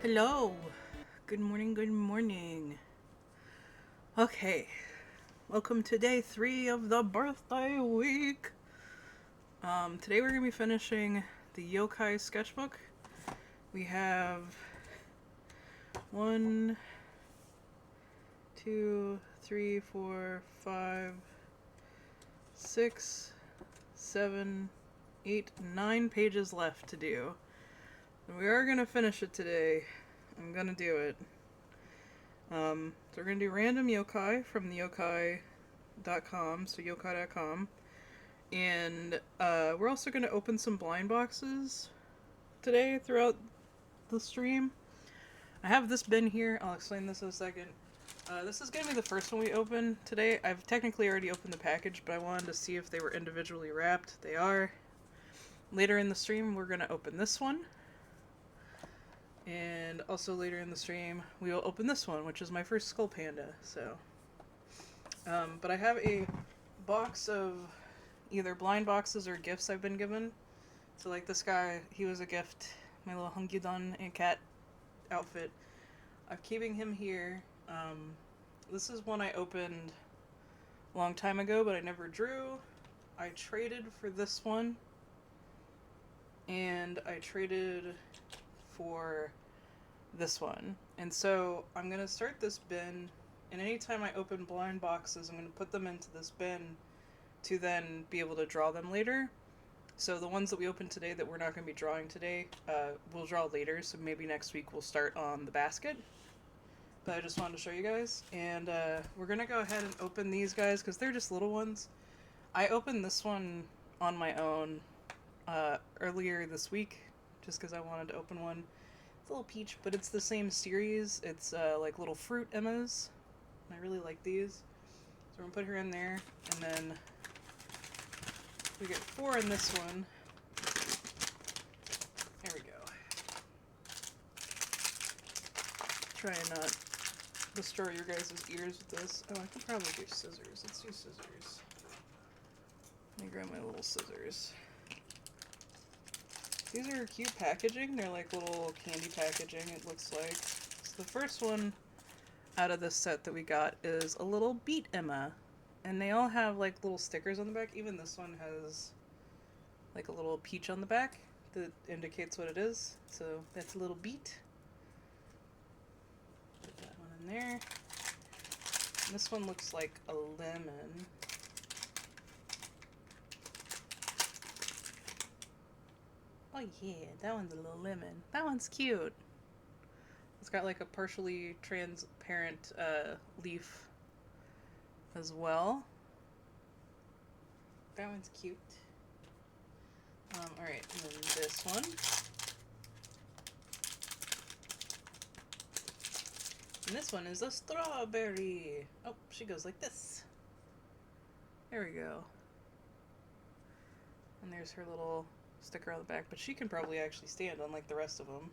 Hello. Good morning, good morning. Okay. Welcome to day 3 of the birthday week. Today we're going to be finishing the Yokai sketchbook. We have 1, 2, 3, 4, 5, 6, 7, 8, 9 pages left to do. And we are going to finish it today. I'm going to do it. So we're going to do random yokai from the yokai.com, so yokai.com. And we're also going to open some blind boxes today throughout the stream. I have this bin here. I'll explain this in a second. This is going to be the first one we open today. I've technically already opened the package, but I wanted to see if they were individually wrapped. They are. Later in the stream, we're going to open this one. And also later in the stream, we will open this one, which is my first Skull Panda. So, but I have a box of either blind boxes or gifts I've been given. So like this guy, he was a gift, my little Hunkyudon and cat outfit. I'm keeping him here. This is one I opened a long time ago, but I never drew. I traded for this one. And I traded for this one. And so I'm going to start this bin, and anytime I open blind boxes, I'm going to put them into this bin to then be able to draw them later. So the ones that we opened today that we're not going to be drawing today, we'll draw later, so maybe next week we'll start on the basket. But I just wanted to show you guys. And we're going to go ahead and open these guys, because they're just little ones. I opened this one on my own earlier this week, just because I wanted to open one. It's a little peach, but it's the same series. It's like little fruit Emmas. And I really like these. So we're going to put her in there, and then we get 4 in this one. There we go. Try and not destroy your guys' ears with this. Oh, I could probably do scissors. Let's do scissors. Let me grab my little scissors. These are cute packaging. They're like little candy packaging, it looks like. So the first one out of this set that we got is a little Beat Emma. And they all have like little stickers on the back. Even this one has like a little peach on the back that indicates what it is. So that's a little beet. Put that one in there. And this one looks like a lemon. Oh yeah, that one's a little lemon. That one's cute. It's got like a partially transparent leaf as well. That one's cute. Alright, and then this one. And this one is a strawberry. Oh, she goes like this. There we go. And there's her little sticker on the back, but she can probably actually stand unlike the rest of them.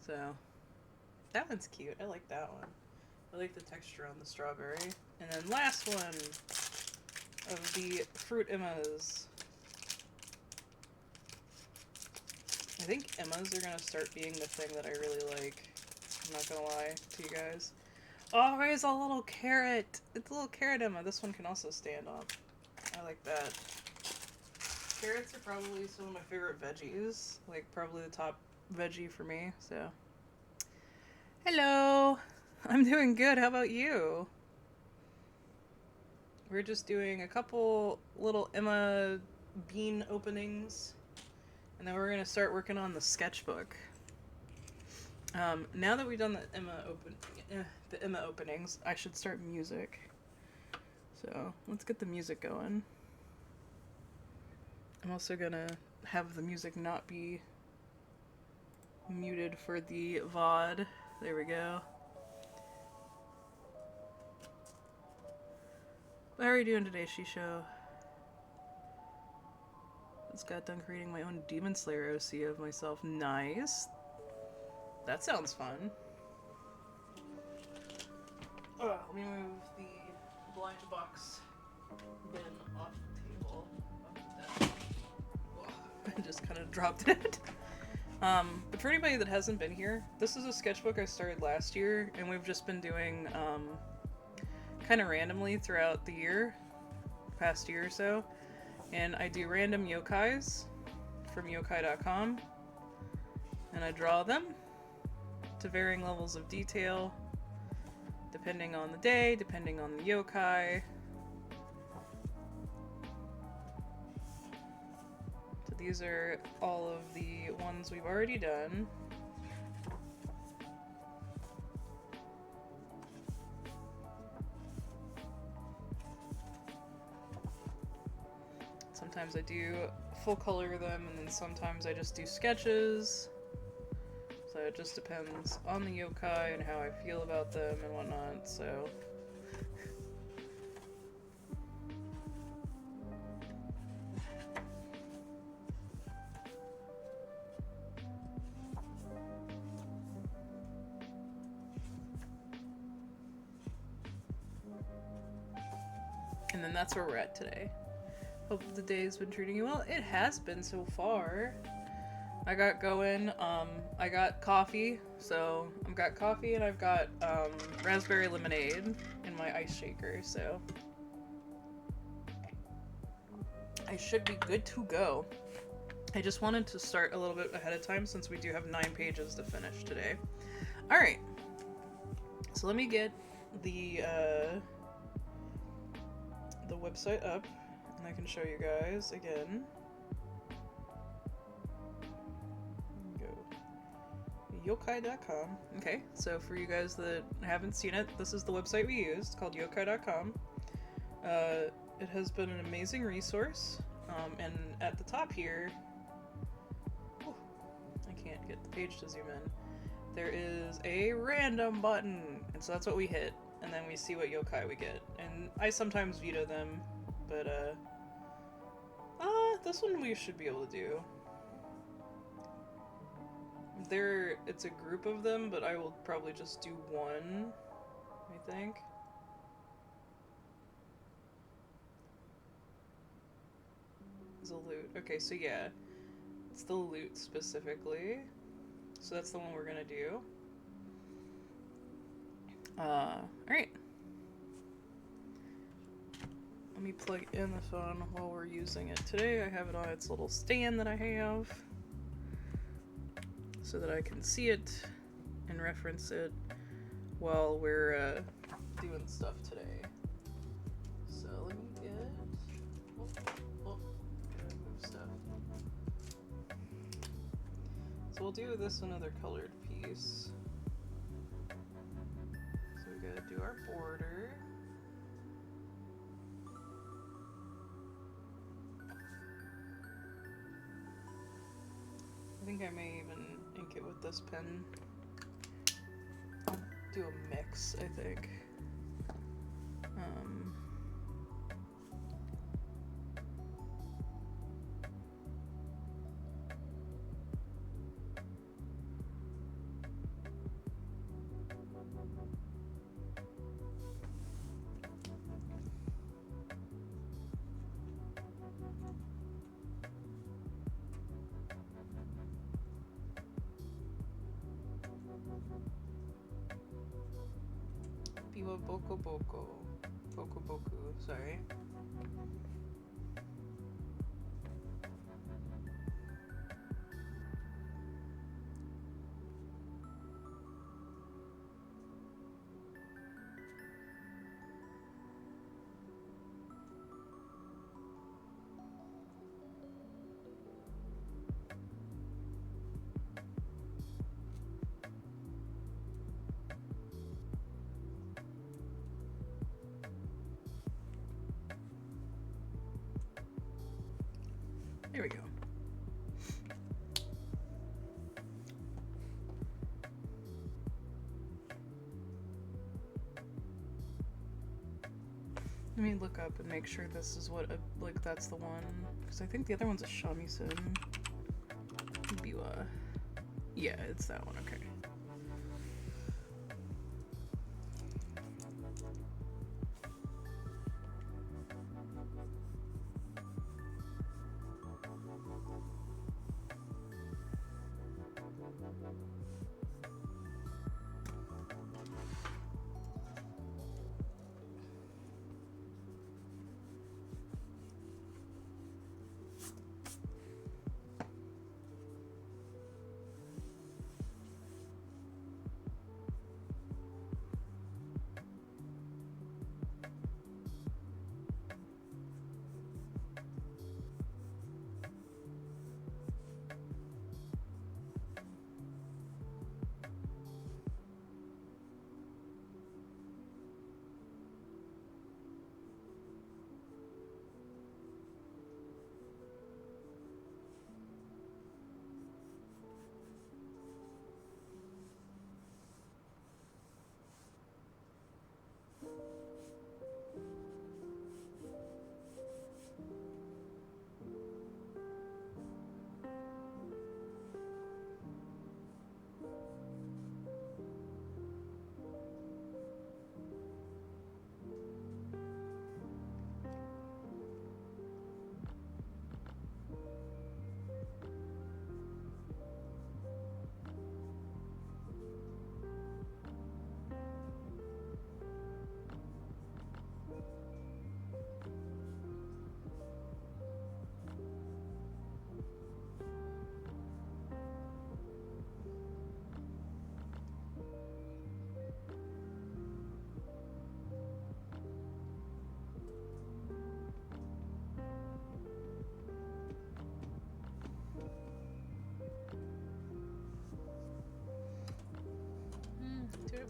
So, that one's cute. I like that one. I like the texture on the strawberry. And then last one of the fruit Emmas. I think Emmas are going to start being the thing that I really like. I'm not going to lie to you guys. Oh, there's a little carrot. It's a little carrot Emma. This one can also stand up. I like that. Carrots are probably some of my favorite veggies. Like, probably the top veggie for me, so. Hello! I'm doing good. How about you? We're just doing a couple little Emma bean openings. And then we're going to start working on the sketchbook. Now that we've done the Emma openings, I should start music. So, let's get the music going. I'm also gonna have the music not be muted for the VOD. There we go. How are you doing today, Shisho? Just got done creating my own Demon Slayer OC of myself. Nice. That sounds fun. Oh, let me move the blind box bin off the table. I just kind of dropped it. But for anybody that hasn't been here, this is a sketchbook I started last year, and we've just been doing kind of randomly throughout the year, past year or so. And I do random yokais from yokai.com, and I draw them to varying levels of detail, depending on the day, depending on the yokai. So these are all of the ones we've already done. Sometimes I do full color them, and then sometimes I just do sketches. So it just depends on the yokai and how I feel about them and whatnot, so. And then that's where we're at today. Hope the day's been treating you well. It has been so far. I got going, I got coffee, so I've got coffee and I've got raspberry lemonade in my ice shaker, so I should be good to go. I just wanted to start a little bit ahead of time since we do have 9 pages to finish today. Alright, so let me get the website up and I can show you guys again. Yokai.com. Okay, so for you guys that haven't seen it, this is the website we used, called Yokai.com. It has been an amazing resource, and at the top here, I can't get the page to zoom in, there is a random button, and so that's what we hit, and then we see what yokai we get. And I sometimes veto them, but this one we should be able to do. It's a group of them, but I will probably just do one, I think. It's a loot. Okay, so yeah, it's the loot specifically. So that's the one we're gonna do. Alright. Let me plug in the phone while we're using it. Today I have it on its little stand that I have, so that I can see it and reference it while we're doing stuff today. So let me get... gotta move stuff. So we'll do this another colored piece. So we gotta do our border. I think I may even ink it with this pen. I'll do a mix, I think. Biwa Boko Boko. Boko Boku, sorry. There we go. Let me look up and make sure this is what, like, that's the one. Because I think the other one's a shamisen. Biwa. Yeah, it's that one, okay.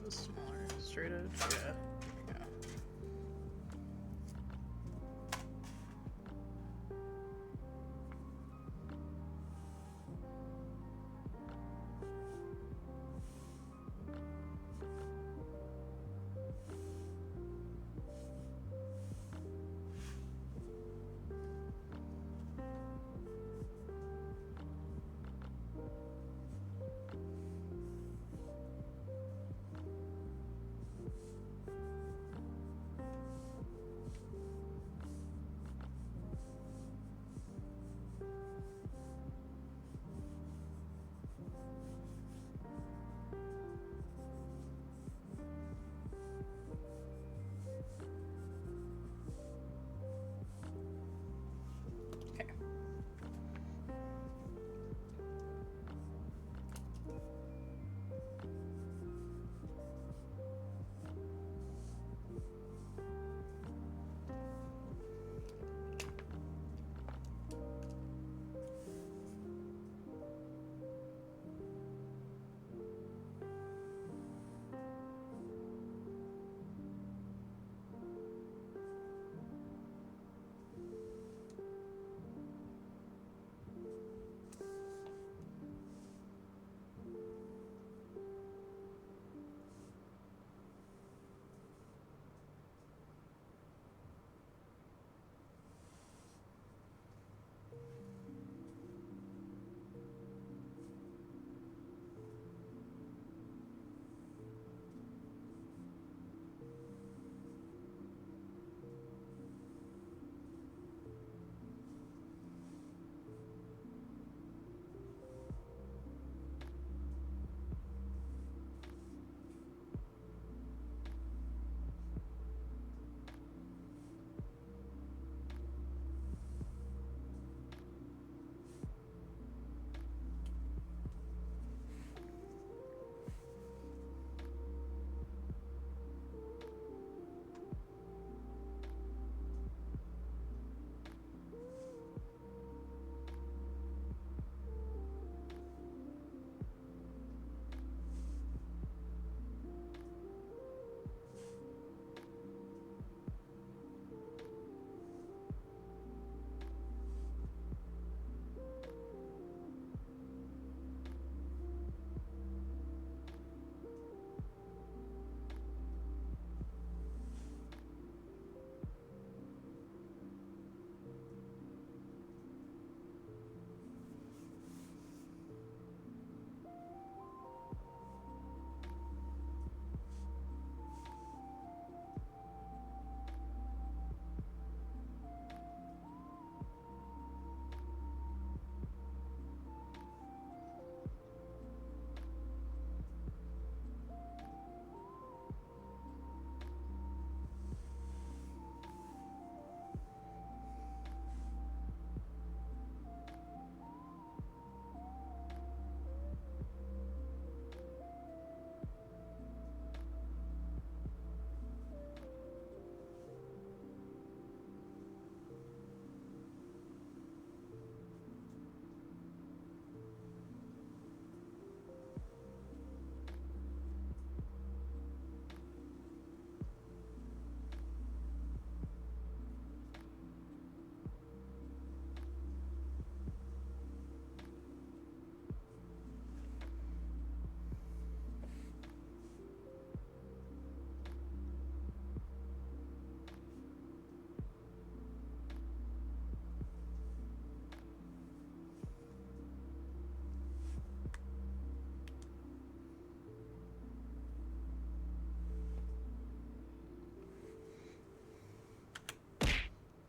this smaller. Straight edge, yeah. Yeah.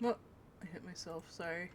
Oh, I hit myself, sorry.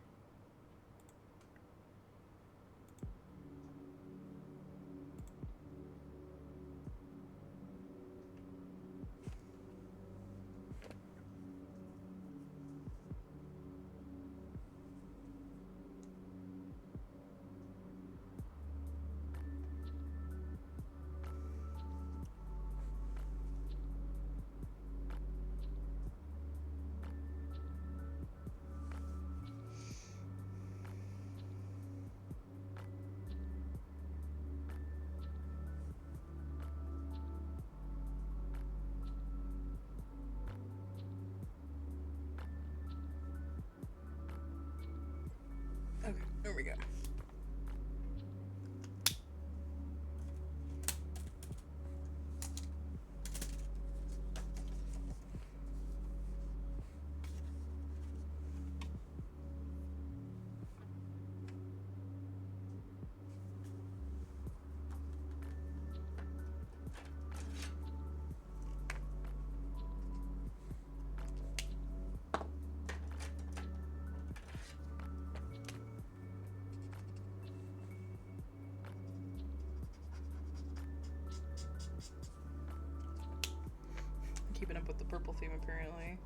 keeping up with the purple theme apparently.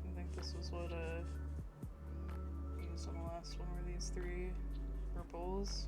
I think this was what I used on the last one, were these 3 purples.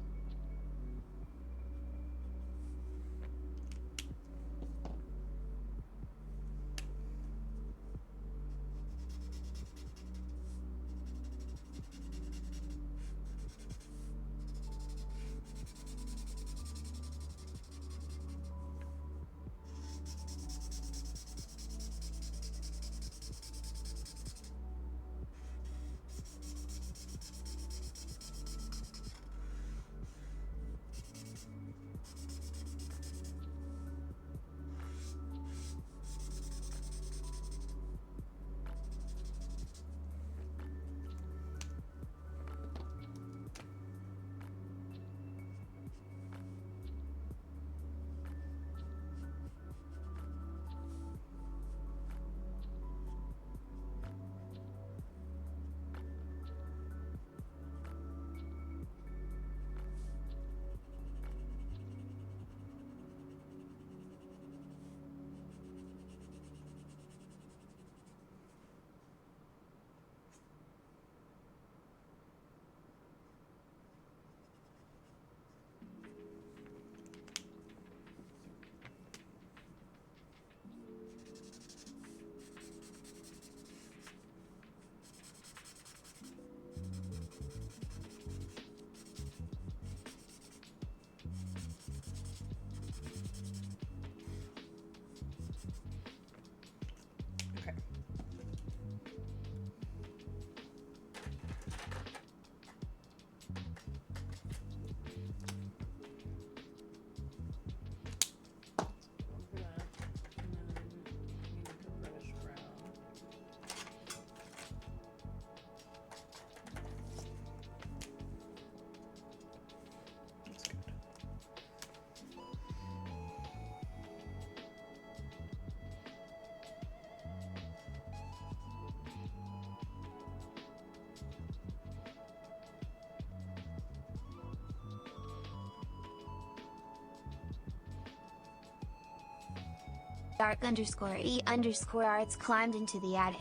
Dark_E_arts climbed into the attic.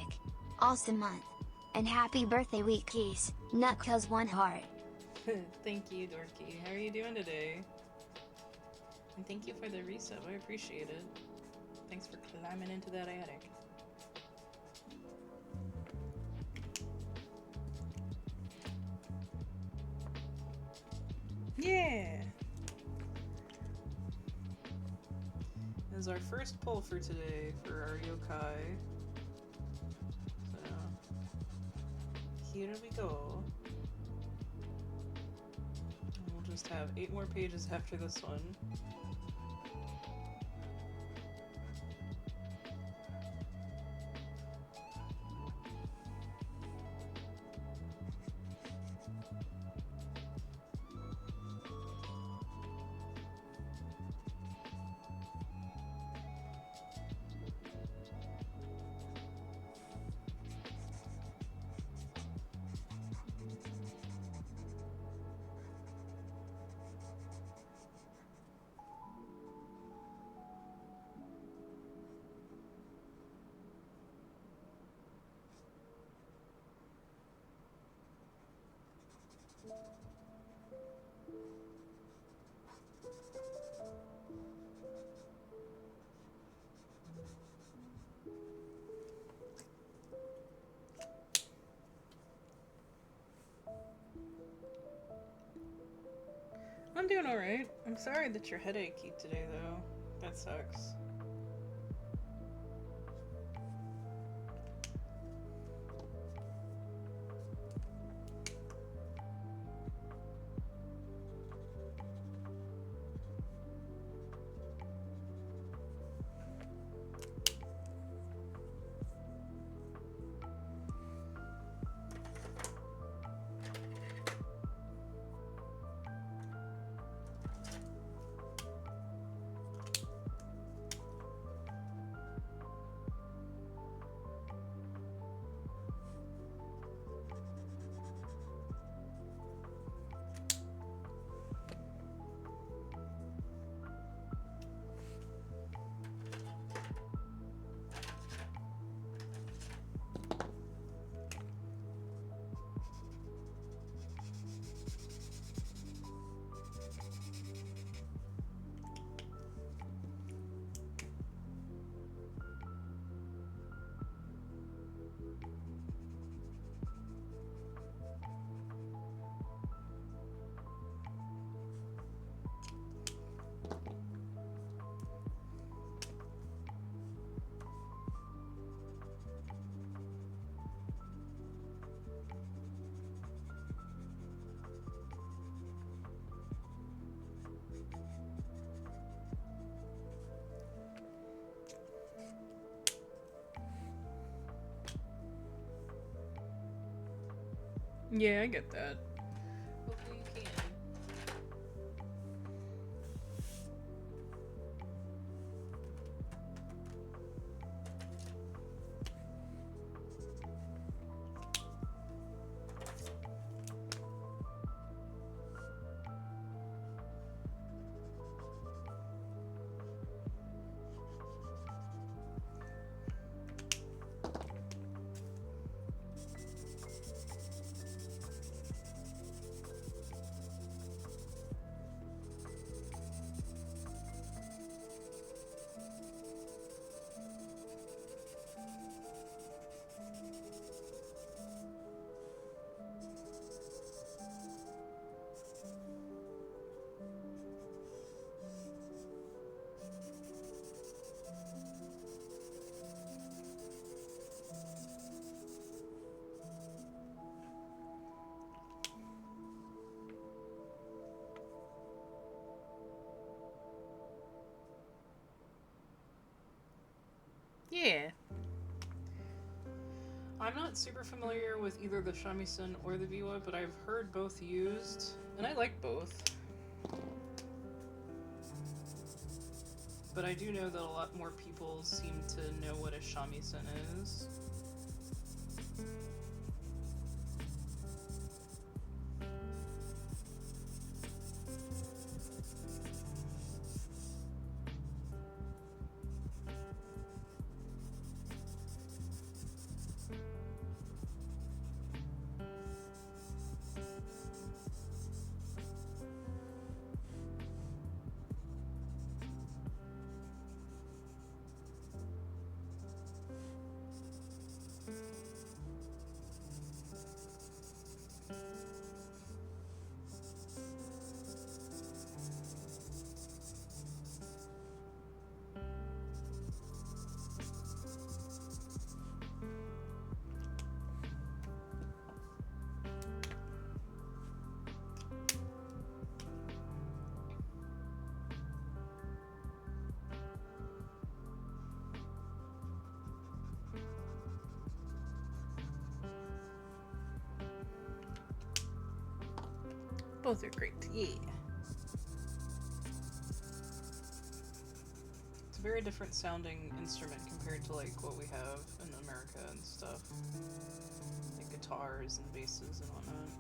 Awesome month. And happy birthday week, geese. Nutcuz 1 heart. Thank you, Dorky. How are you doing today? And thank you for the resub. I appreciate it. Thanks for climbing into that attic. Yeah! This is our first pull for today for our yokai. So, here we go. And we'll just have 8 more pages after this one. I'm doing alright. I'm sorry that you're headachy today, though. That sucks. Yeah, I get that. Hopefully you can. Yeah. I'm not super familiar with either the shamisen or the biwa, but I've heard both used, and I like both. But I do know that a lot more people seem to know what a shamisen is. Both are great, yeah. It's a very different sounding instrument compared to like what we have in America and stuff. Like guitars and basses and whatnot.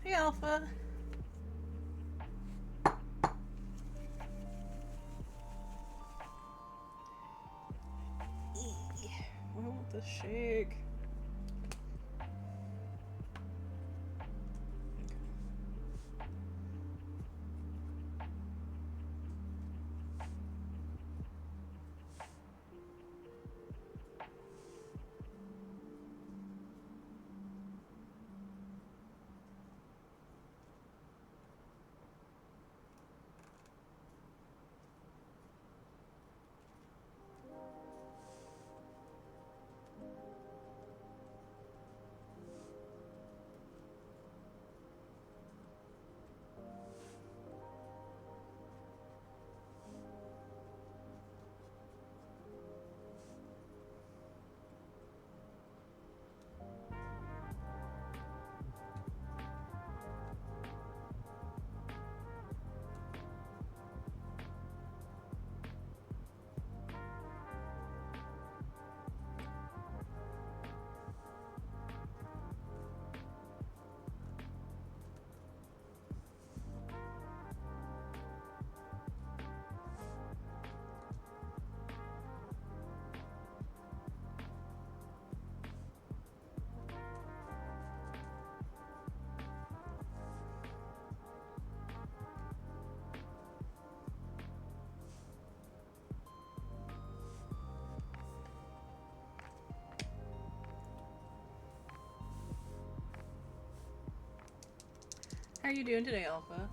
Hey, Alpha. I want the shake. How are you doing today, Alpha?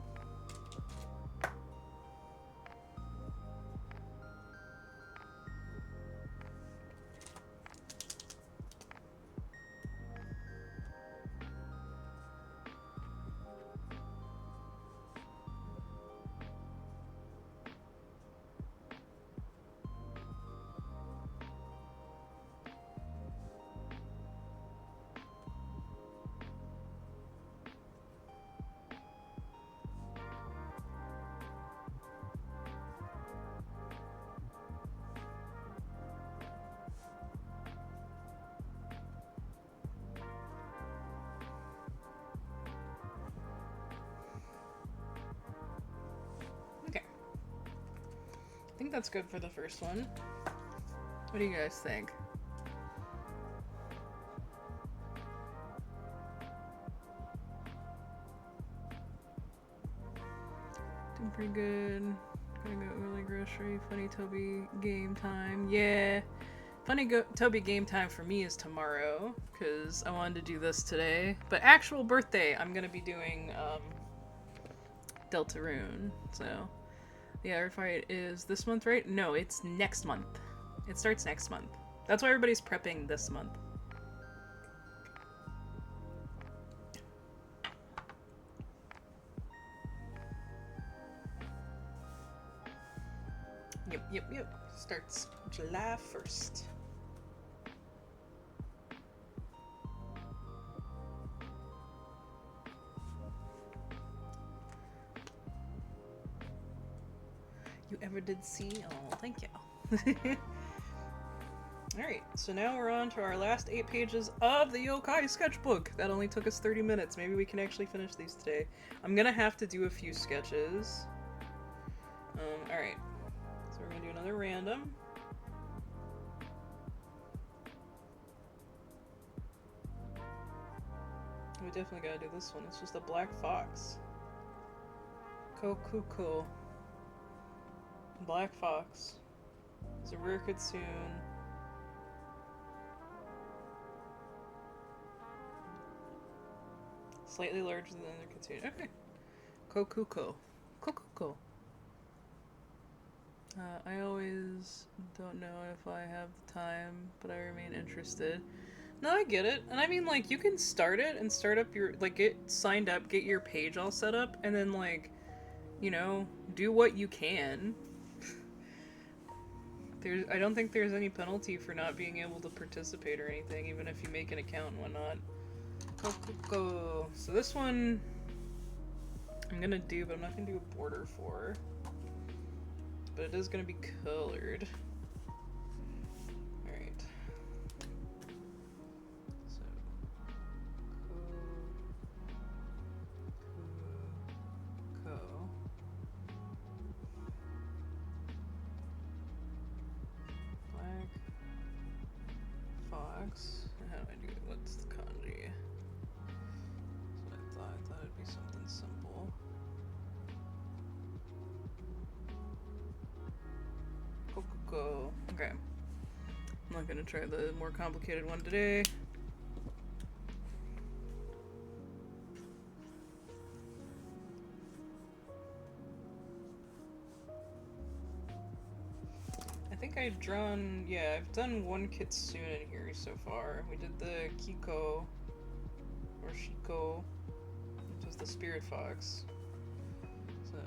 Okay. I think that's good for the first one. What do you guys think? Doing pretty good. Gonna go early grocery. Funny Toby game time. Yeah. Funny Toby game time for me is tomorrow, because I wanted to do this today. But actual birthday, I'm gonna be doing Deltarune. So, the Air Fight is this month, right? No, it's next month. It starts next month. That's why everybody's prepping this month. Yep. Starts July 1st. You ever did see? Oh, thank you. Alright, so now we're on to our last 8 pages of the Yokai sketchbook. That only took us 30 minutes. Maybe we can actually finish these today. I'm gonna have to do a few sketches. Alright. So we're gonna do another random. We definitely gotta do this one. It's just a black fox. Kokuko. Black fox. It's a rare kitsune. Slightly larger than the other kitsune. Okay. Kokuko. Kokuko. I always don't know if I have the time, but I remain interested. No, I get it. And I mean, like, you can start it and start up your, like, get signed up, get your page all set up, and then, like, you know, do what you can. I don't think there's any penalty for not being able to participate or anything, even if you make an account and whatnot. Go. So this one, I'm gonna do, but I'm not gonna do a border for. But it is gonna be colored. Alright. So, co. Black fox. How do I do it? What's the kanji? That's what I thought. I thought it'd be something simple. Go. Okay. I'm not gonna try the more complicated one today. I think I've drawn, yeah, I've done one kitsune in here so far. We did the Kiko, or Shiko, which was the spirit fox. So...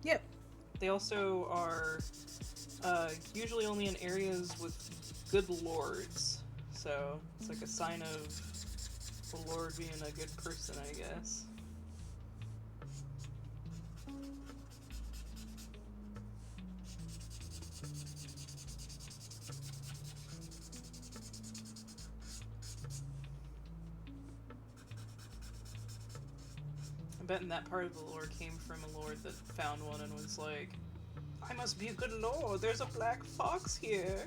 Yep. They also are usually only in areas with good lords. So it's like a sign of the lord being a good person, I guess. I bet in that part of the lore came from a lord that found one and was like, I must be a good lord, there's a black fox here.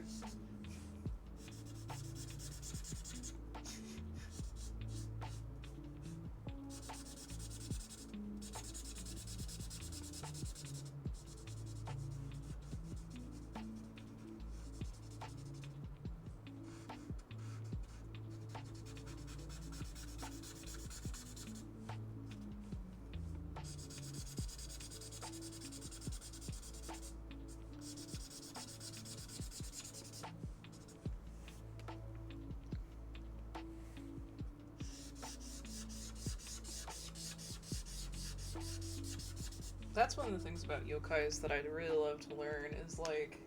That's one of the things about yokais that I'd really love to learn is like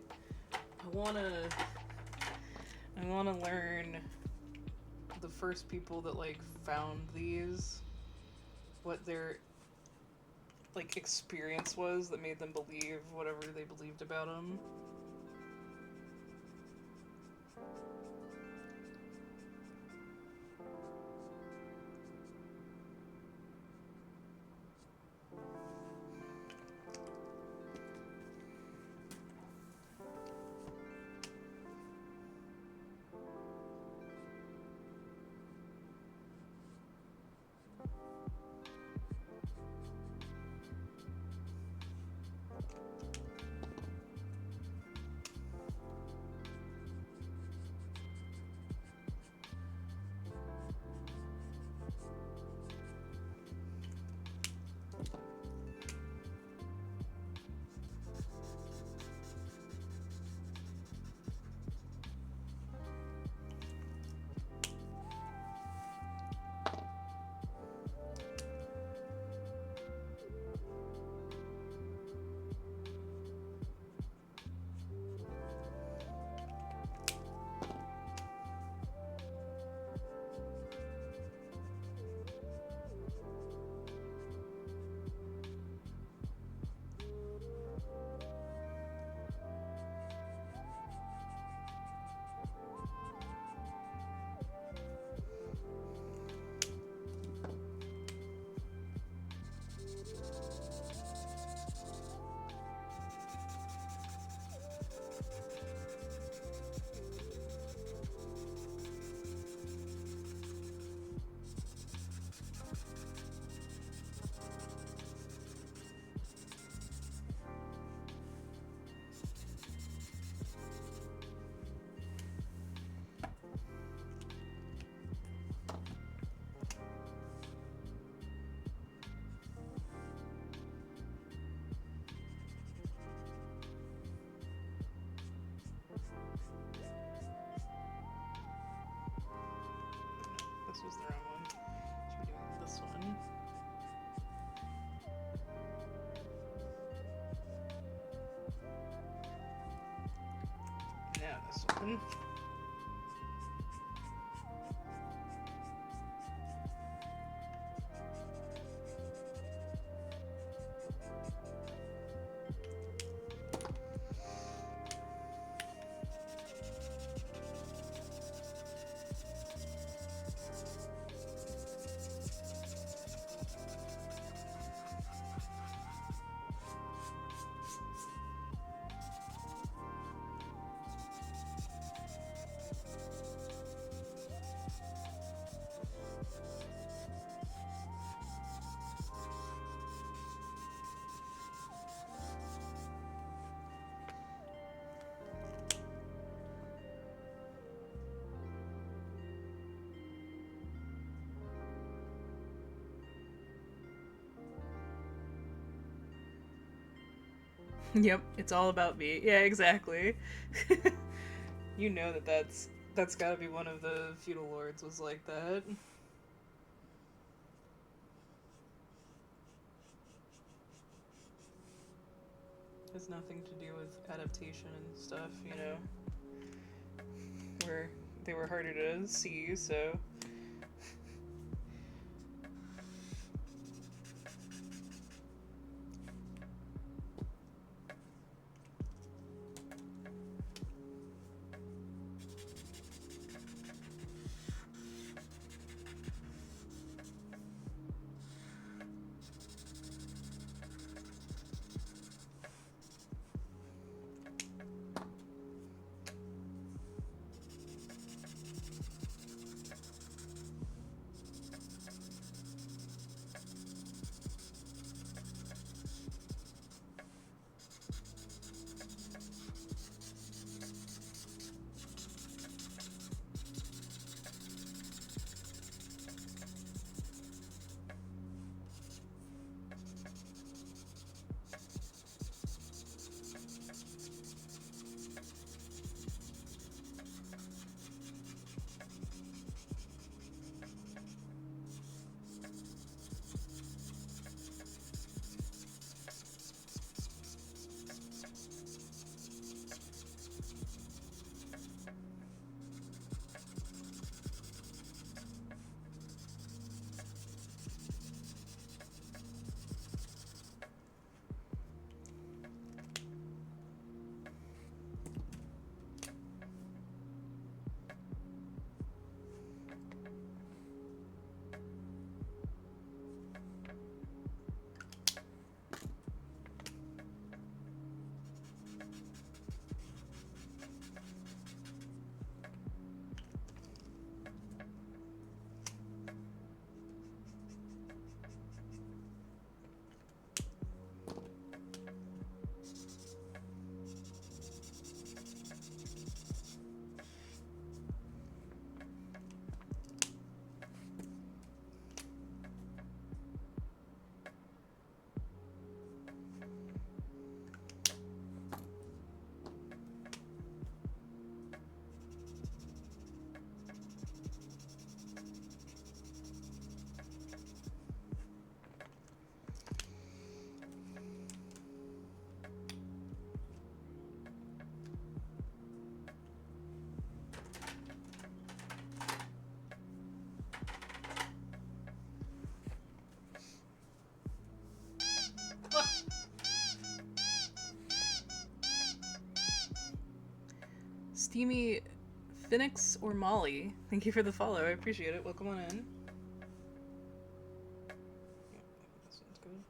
I wanna learn the first people that like found these, what their like experience was that made them believe whatever they believed about them. This was the wrong one. Should be doing this one. Now this one. Yep, it's all about me. Yeah, exactly. You know that's got to be one of the feudal lords was like that. Has nothing to do with adaptation and stuff, you know. Where they were harder to see, so Steamy Phoenix or Molly, thank you for the follow. I appreciate it. Welcome on in. This one's good.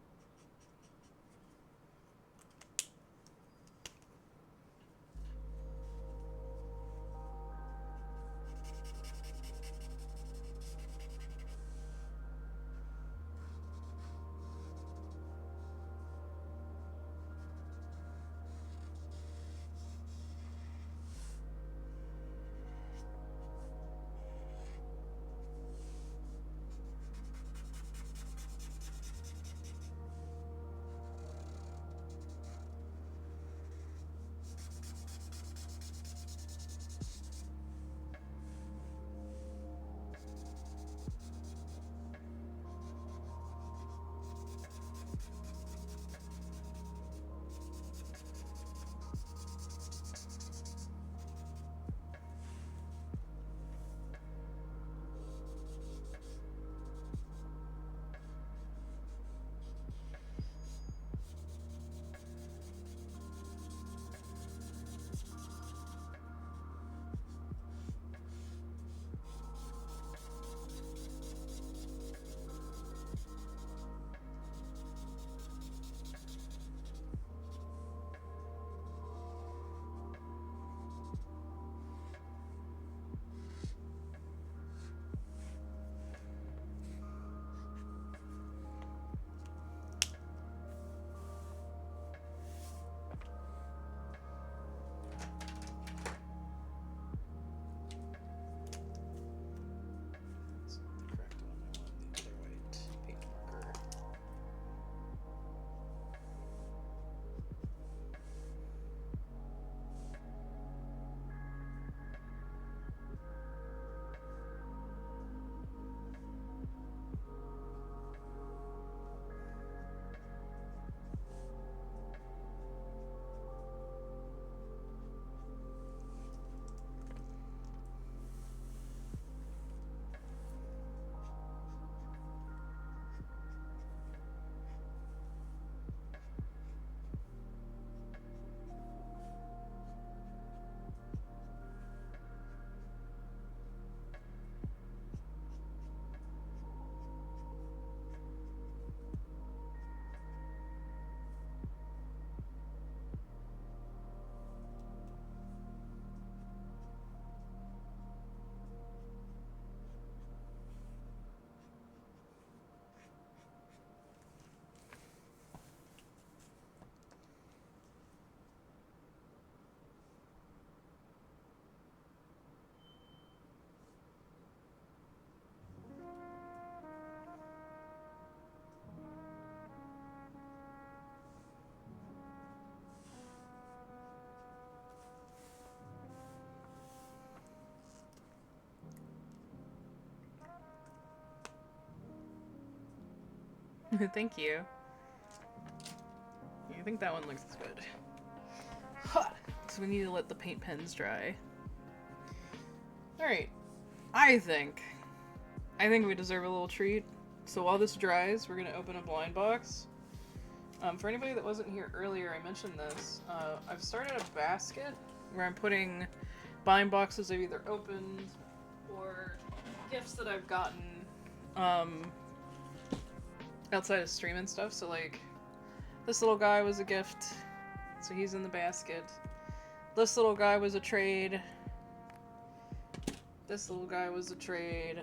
Thank you. I think that one looks good. Ha! So we need to let the paint pens dry. Alright. I think we deserve a little treat. So while this dries, we're gonna open a blind box. For anybody that wasn't here earlier, I mentioned this. I've started a basket where I'm putting blind boxes I've either opened or gifts that I've gotten outside of stream and stuff. So like, this little guy was a gift, so he's in the basket. This little guy was a trade. This little guy was a trade.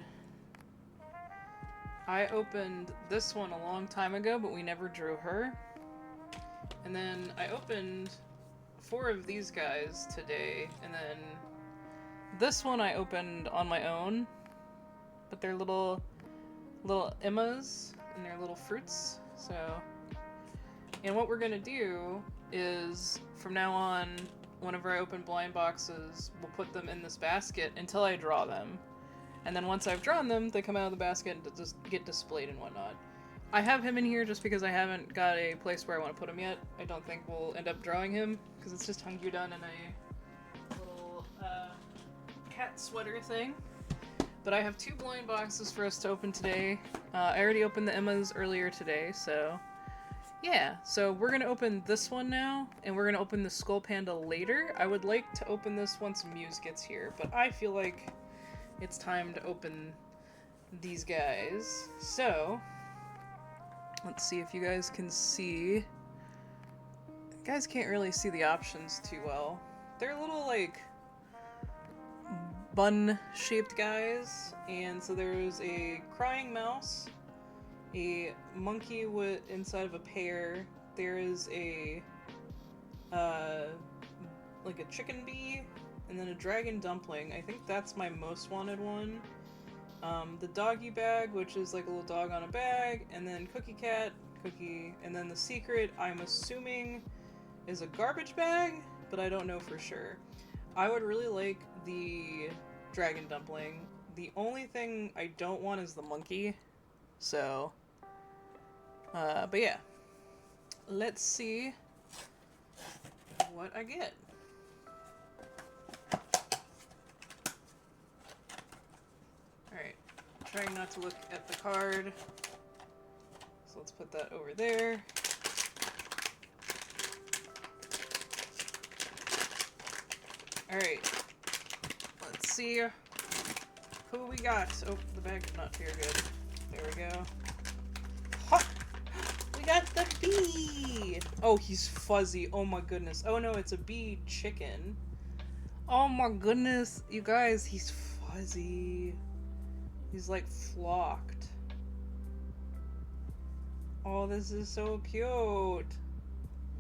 I opened this one a long time ago, but we never drew her. And then I opened 4 of these guys today, and then this one I opened on my own, but they're little Emmas, and they're little fruits, so... And what we're gonna do is, from now on, whenever I open blind boxes, we'll put them in this basket until I draw them. And then once I've drawn them, they come out of the basket and just get displayed and whatnot. I have him in here just because I haven't got a place where I want to put him yet. I don't think we'll end up drawing him, because it's just hung done in a little cat sweater thing. But I have 2 blind boxes for us to open today. I already opened the Emmas earlier today, so yeah, so we're gonna open this one now, and we're gonna open the Skull Panda later. I would like to open this once Muse gets here, but I feel like it's time to open these guys. So, let's see if you guys can see. You guys can't really see the options too well. They're little, like, bun-shaped guys, and so there's a crying mouse, a monkey inside of a pear. There is a like a chicken bee, and then a dragon dumpling. I think that's my most wanted one. The doggy bag, which is like a little dog on a bag, and then cookie cat, cookie, and then the secret, I'm assuming, is a garbage bag, but I don't know for sure. I would really like the dragon dumpling. The only thing I don't want is the monkey. So, but yeah. Let's see what I get. Alright. Trying not to look at the card. So let's put that over there. Alright. Let's see who we got. Oh, the bag's not very good. There we go. Ha! We got the bee! Oh, he's fuzzy. Oh my goodness. Oh no, it's a bee chicken. Oh my goodness. You guys, he's fuzzy. He's like flocked. Oh, this is so cute. A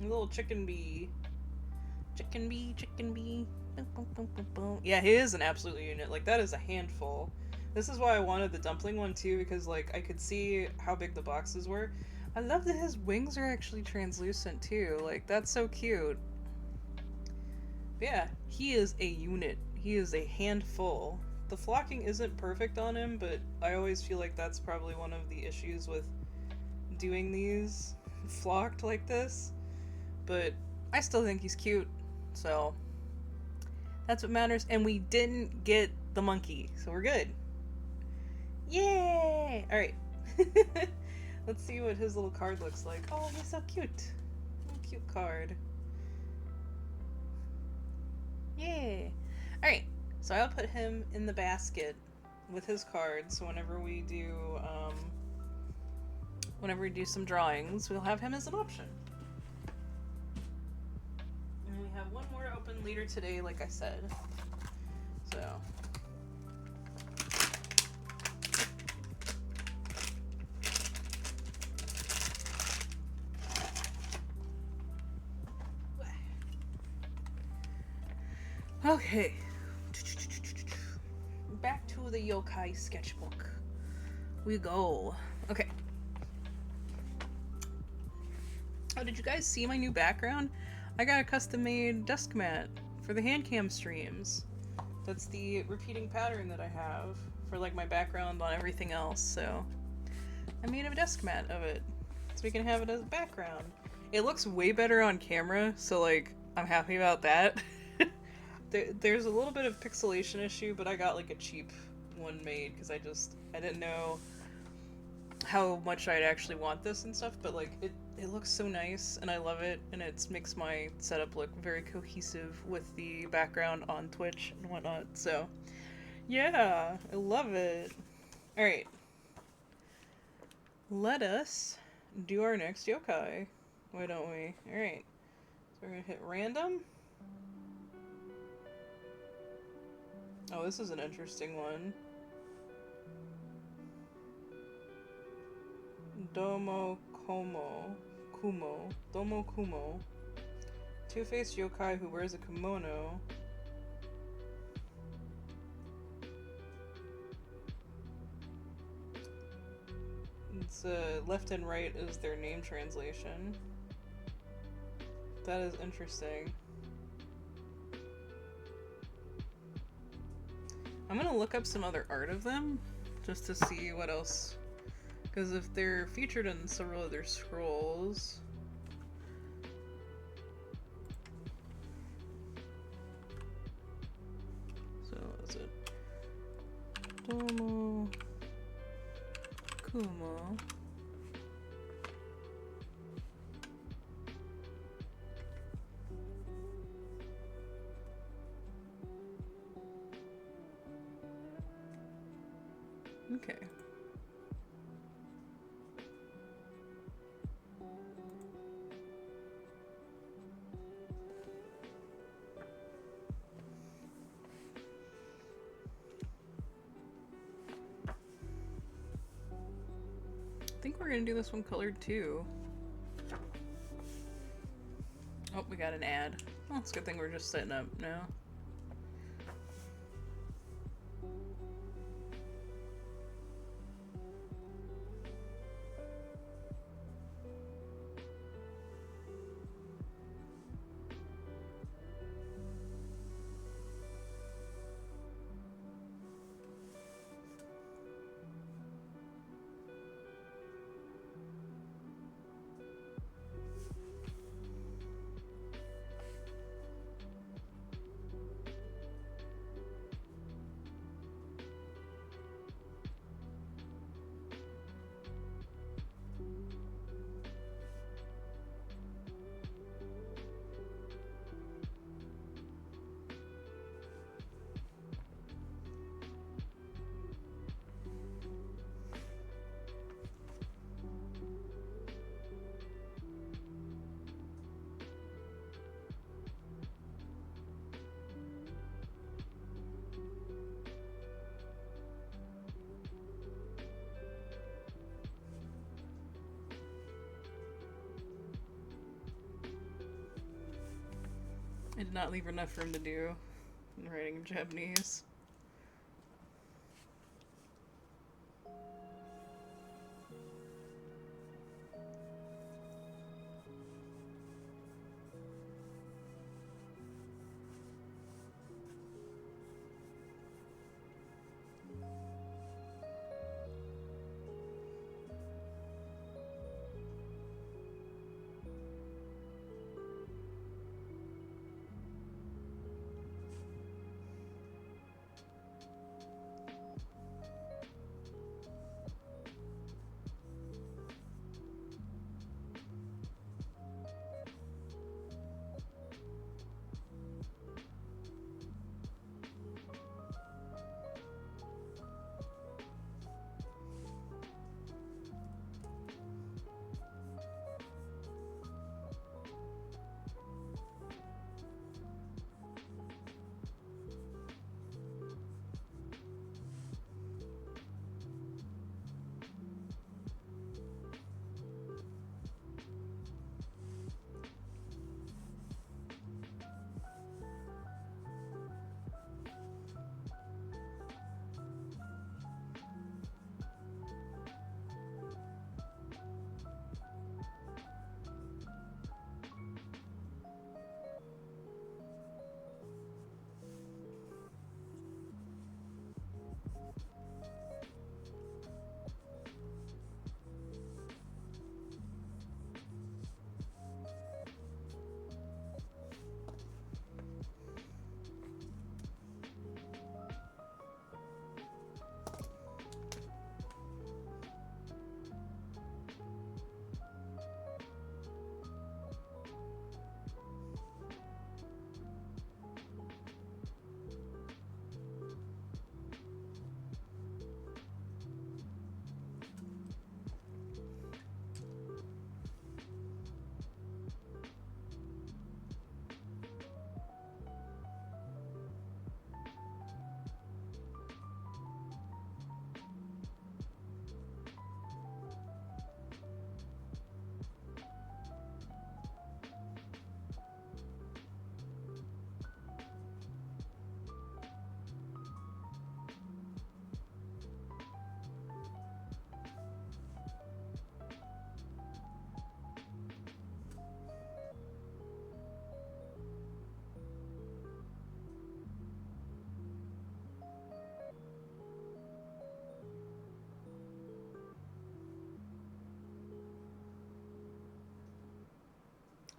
little chicken bee. Chicken bee, chicken bee. Boom, boom, boom, boom, boom. Yeah, he is an absolute unit. Like, that is a handful. This is why I wanted the dumpling one too, because like I could see how big the boxes were. I love that his wings are actually translucent too. Like, that's so cute. But yeah, he is a unit. He is a handful. The flocking isn't perfect on him, but I always feel like that's probably one of the issues with doing these flocked like this. But I still think he's cute, so that's what matters. And we didn't get the monkey, so we're good. Yay! Alright. Let's see what his little card looks like. Oh, he's so cute. Oh, cute card. Yay! Alright, so I'll put him in the basket with his cards, so whenever we do some drawings, we'll have him as an option. And we have one more to open later today, like I said. So. Okay. Back to the Yokai sketchbook. We go. Okay. Oh, did you guys see my new background? I got a custom-made desk mat for the hand cam streams. That's the repeating pattern that I have for like my background on everything else, so I made a desk mat of it so we can have it as a background. It looks way better on camera, so like I'm happy about that. There's a little bit of pixelation issue, but I got like a cheap one made because I didn't know how much I'd actually want this and stuff, but like it looks so nice and I love it, and it makes my setup look very cohesive with the background on Twitch and whatnot, so yeah, I love it. Alright, let us do our next yokai, why don't we? Alright, so we're gonna hit random. Oh, this is an interesting one. Domo Kumo. Two-faced yokai who wears a kimono. It's left and right is their name translation. That is interesting. I'm gonna look up some other art of them, just to see what else, because if they're featured in several other scrolls... So, is it Domo Kumo? Okay. I think we're gonna do this one colored too. Oh, we got an ad. Well, it's a good thing we're just setting up now. I did not leave enough room to do in writing in Japanese.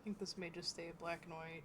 I think this may just stay black and white.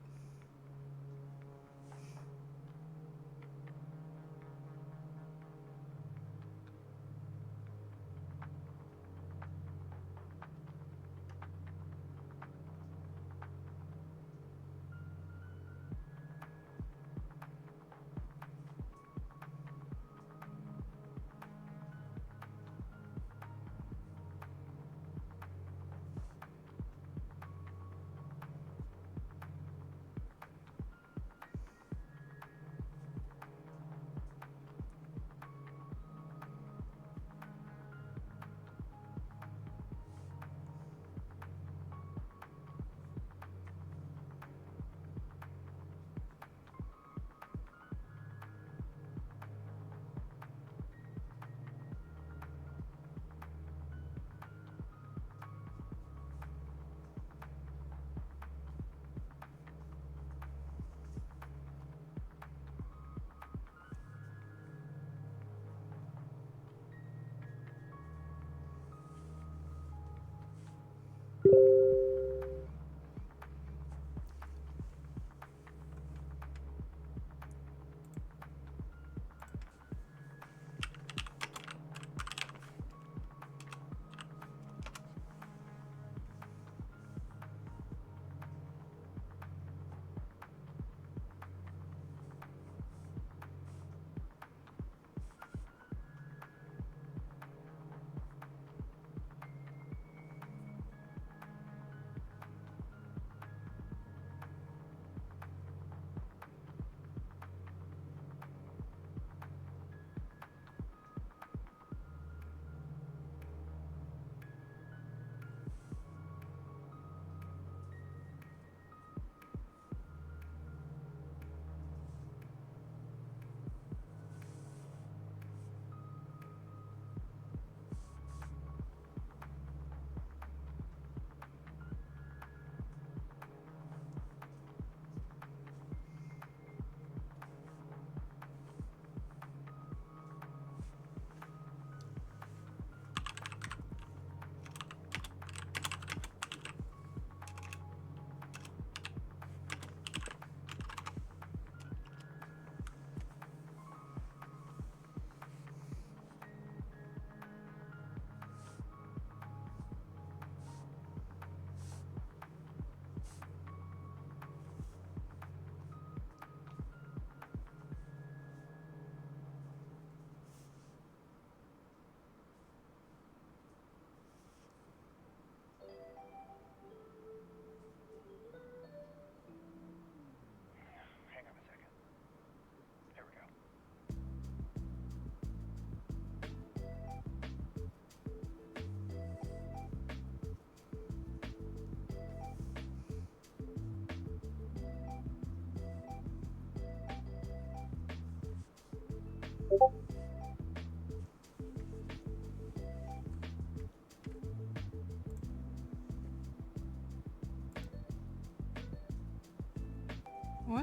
Why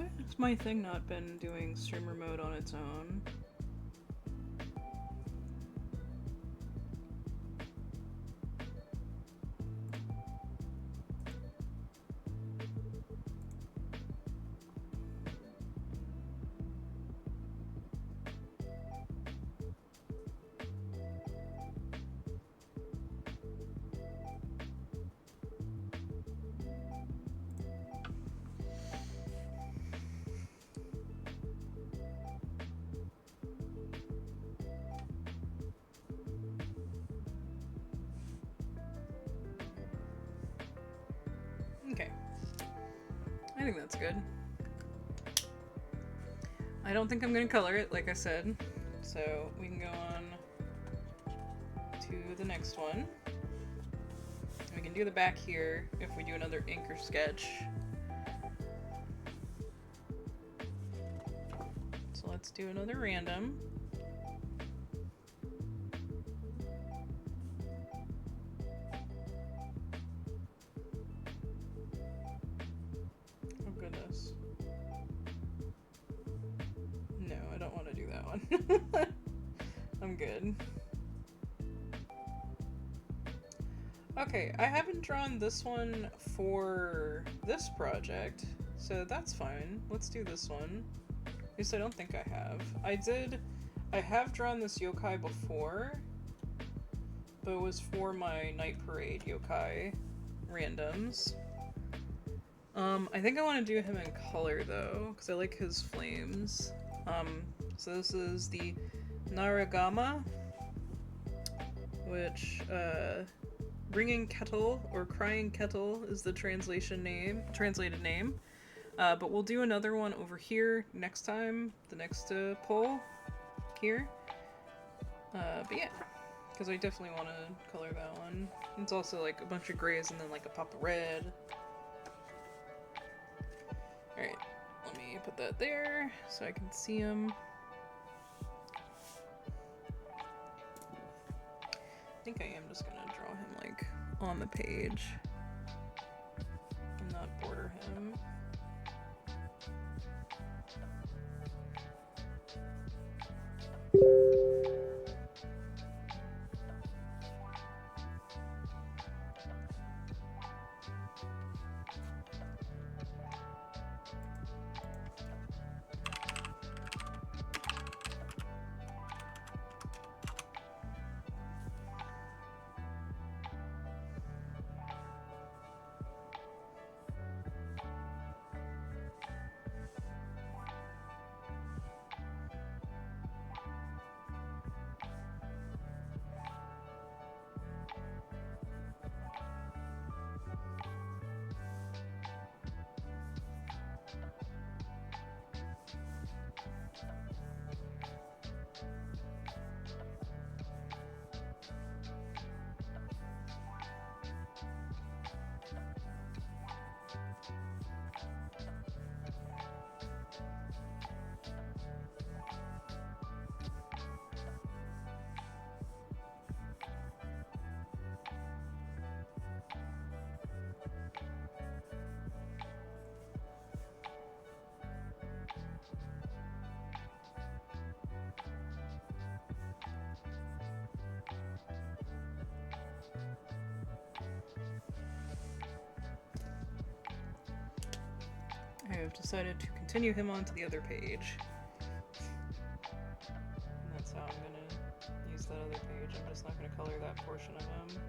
has my thing not been doing streamer mode on its own? Okay. I think that's good. I don't think I'm gonna color it, like I said. So we can go on to the next one. We can do the back here if we do another ink or sketch. So let's do another random. Oh goodness. No, I don't want to do that one. I'm good. Okay, I haven't drawn this one for this project, so that's fine. Let's do this one. At least I don't think I have. I have drawn this yokai before, but it was for my Night Parade yokai randoms. I think I want to do him in color though, because I like his flames. So this is the Naragama, which, Ringing Kettle or Crying Kettle is the translated name. But we'll do another one over here next time, the next poll here. But yeah, because I definitely want to color that one. It's also like a bunch of grays and then like a pop of red. Alright, let me put that there so I can see them. I think I am just gonna draw him like on the page and not border him. I have decided to continue him onto the other page. And that's how I'm gonna use that other page. I'm just not gonna color that portion of him.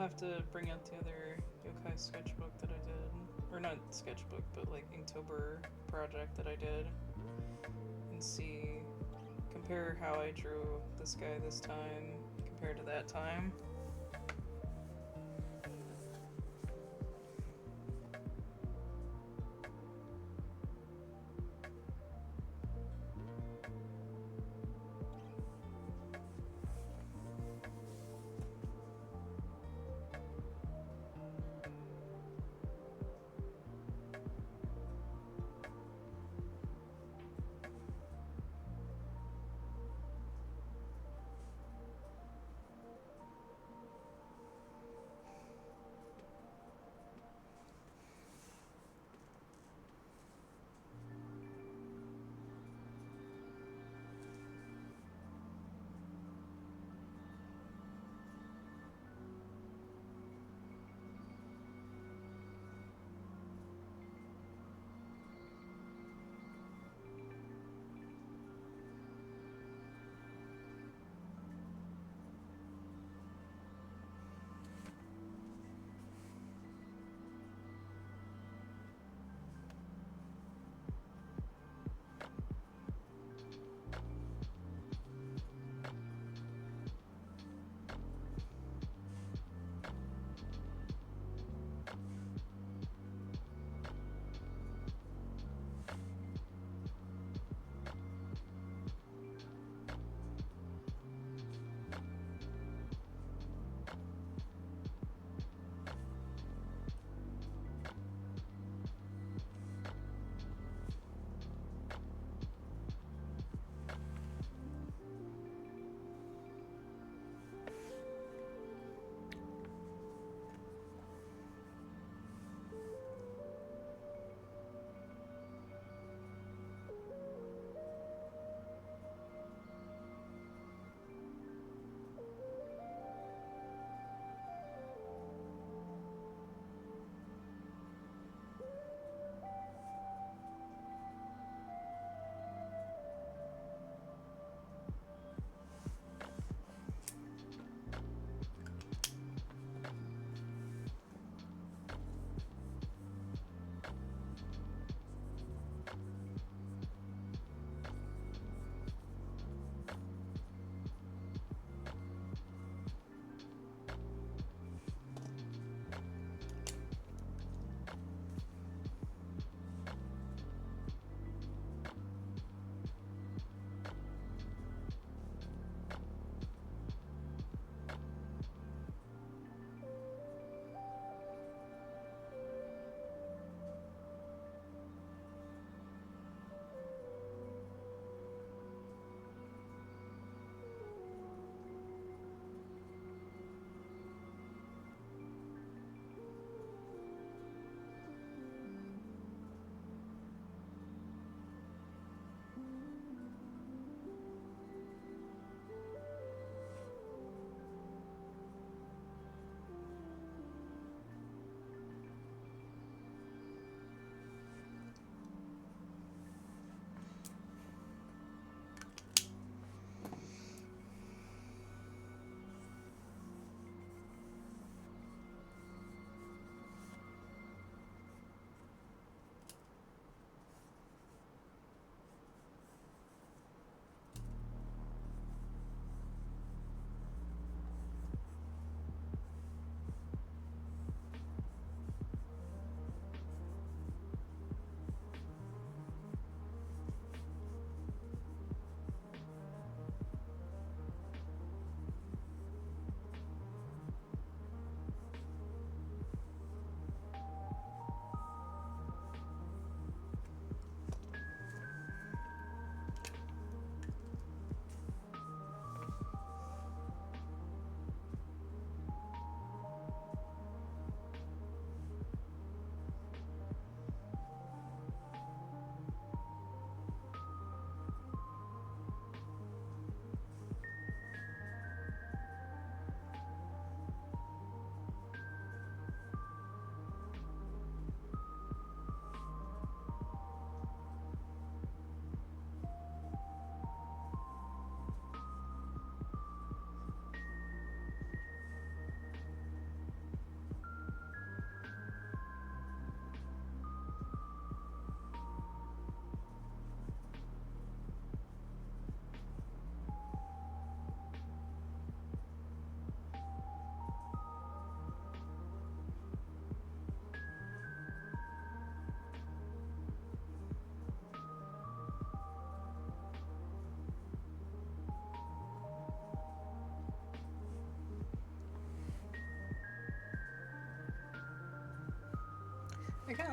have to bring out the other Yokai sketchbook that I did. Or not sketchbook, but like Inktober project that I did. And see, compare how I drew this guy this time compared to that time.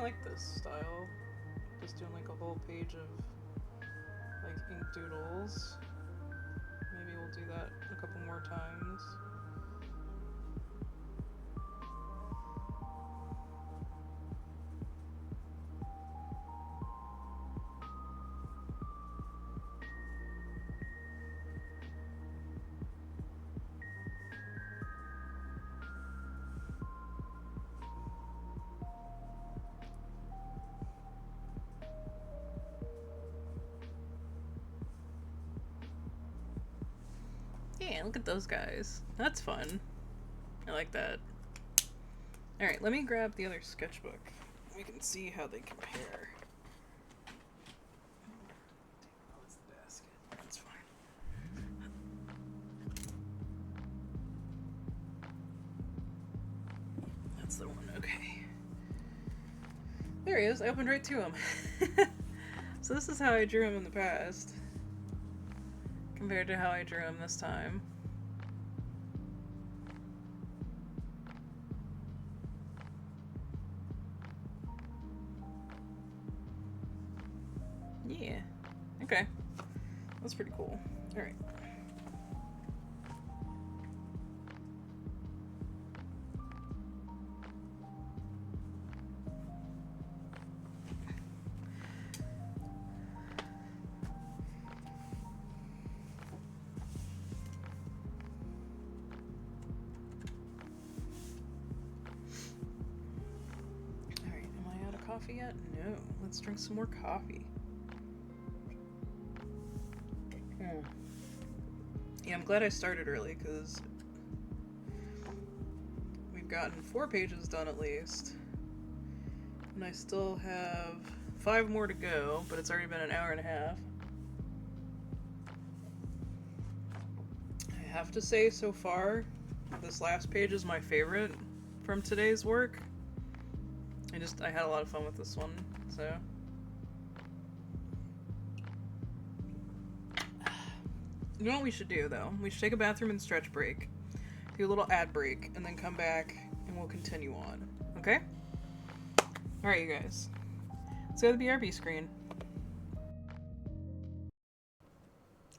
like this style. Just doing like a whole page of like ink doodles. Maybe we'll do that a couple more times. Yeah, look at those guys. That's fun. I like that. Alright, let me grab the other sketchbook. We can see how they compare. Oh, it's the basket. That's fine. That's the one, okay. There he is. I opened right to him. So this is how I drew him in the past. Compared to how I drew him this time. Yeah. Okay. That's pretty cool. Alright. Alright, am I out of coffee yet? No. Let's drink some more coffee. Yeah, I'm glad I started early because we've gotten 4 pages done at least. And I still have 5 more to go, but it's already been an hour and a half. I have to say, so far, this last page is my favorite from today's work. I had a lot of fun with this one, so. You know what we should do, though? We should take a bathroom and stretch break, do a little ad break, and then come back, and we'll continue on. Okay? Alright, you guys. Let's go to the BRB screen.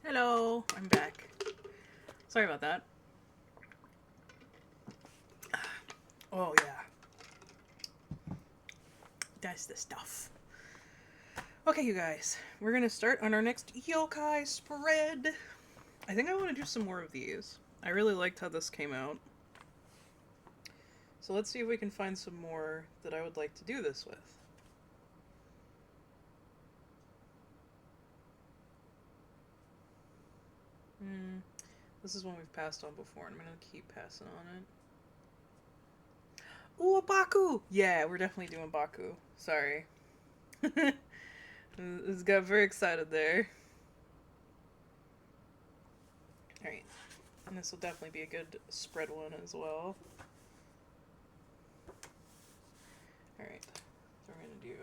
Hello! I'm back. Sorry about that. Oh, yeah. That's the stuff. Okay, you guys. We're gonna start on our next Yokai spread. I think I want to do some more of these. I really liked how this came out. So let's see if we can find some more that I would like to do this with. This is one we've passed on before, and I'm going to keep passing on it. Ooh, a Baku! Yeah, we're definitely doing Baku. Sorry. This got very excited there. Alright. And this will definitely be a good spread one as well. Alright. So we're going to do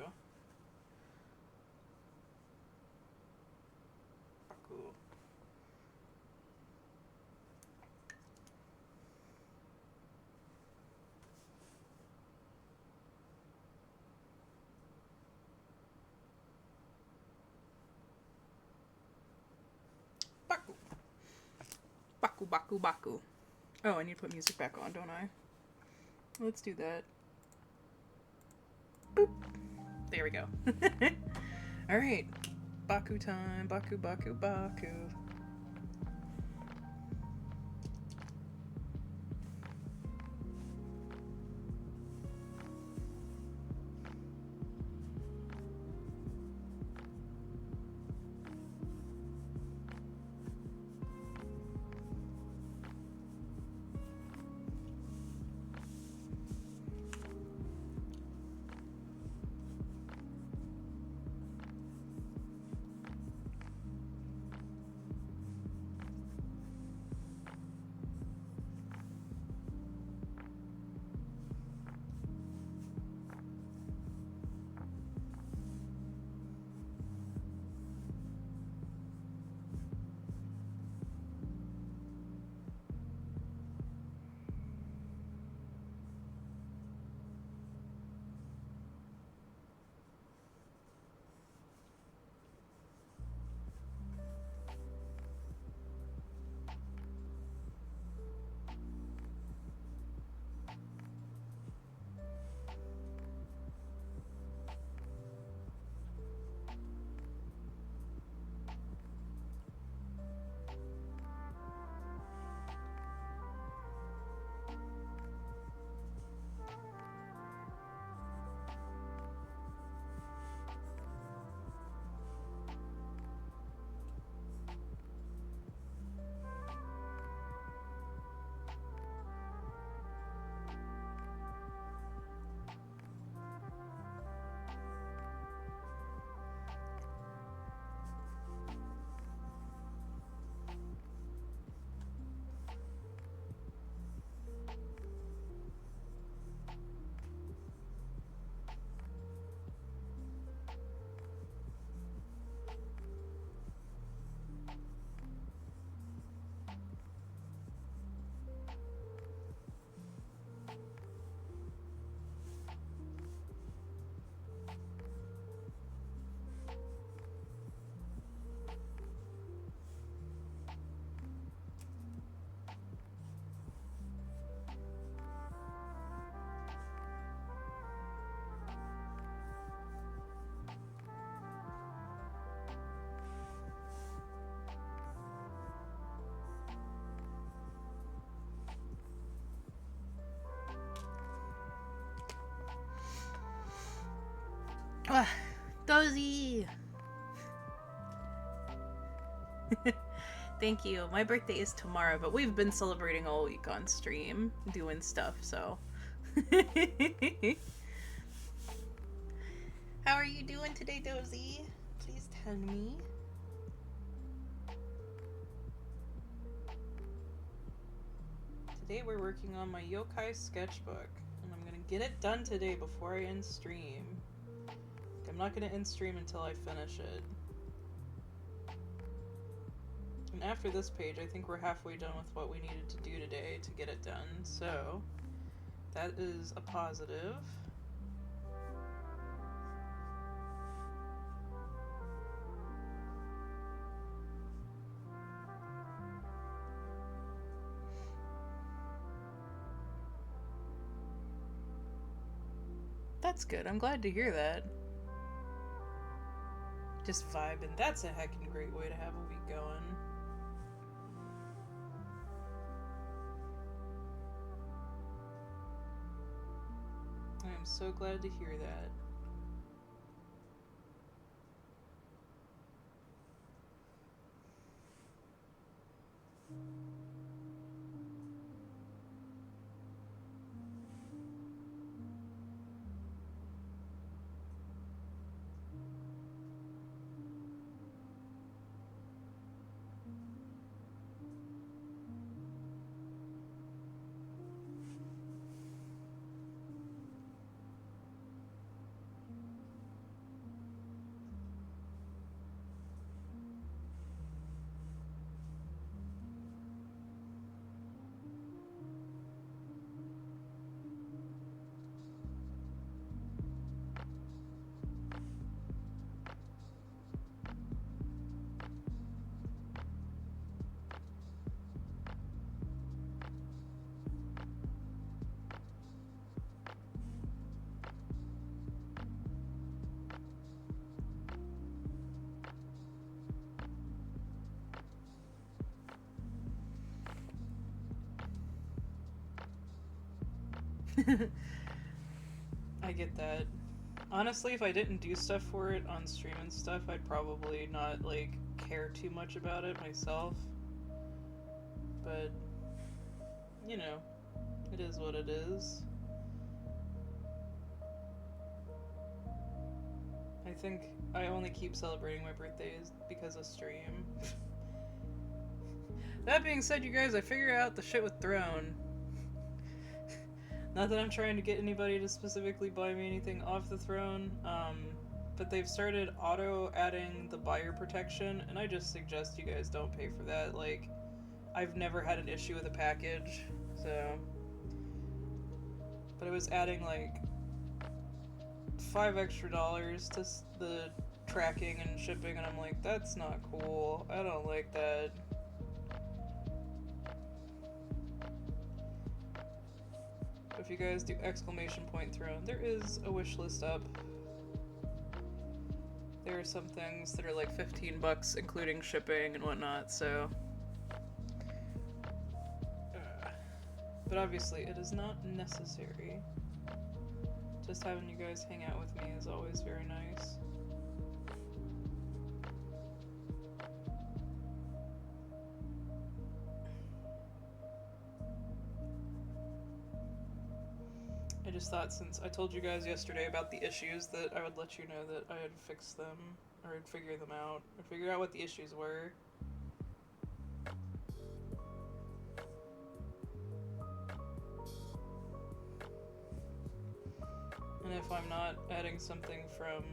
Baku. Baku. Baku, Baku, Baku. Oh, I need to put music back on, don't I? Let's do that. Boop. There we go. Alright. Baku time. Baku, Baku, Baku. Dozy! Thank you. My birthday is tomorrow, but we've been celebrating all week on stream, doing stuff, so. How are you doing today, Dozy? Please tell me. Today we're working on my Yokai sketchbook, and I'm gonna get it done today before I end stream. I'm not gonna end stream until I finish it. And after this page, I think we're halfway done with what we needed to do today to get it done, so that is a positive. That's good. I'm glad to hear that. Just vibing. That's a heckin' great way to have a week going. I am so glad to hear that. I get that. Honestly, if I didn't do stuff for it on stream and stuff, I'd probably not, like, care too much about it myself. But, you know, it is what it is. I think I only keep celebrating my birthdays because of stream. That being said, you guys, I figured out the shit with Throne. Not that I'm trying to get anybody to specifically buy me anything off the Throne, but they've started auto-adding the buyer protection, and I just suggest you guys don't pay for that. Like, I've never had an issue with a package, so... But it was adding, like, $5 extra to the tracking and shipping, and I'm like, that's not cool. I don't like that. If you guys do ! Throne, there is a wish list up. There are some things that are like $15 including shipping and whatnot, so... But obviously it is not necessary. Just having you guys hang out with me is always very nice. I just thought, since I told you guys yesterday about the issues, that I would let you know that I had fixed them, or had figured them out, or figured out what the issues were. And if I'm not adding something from,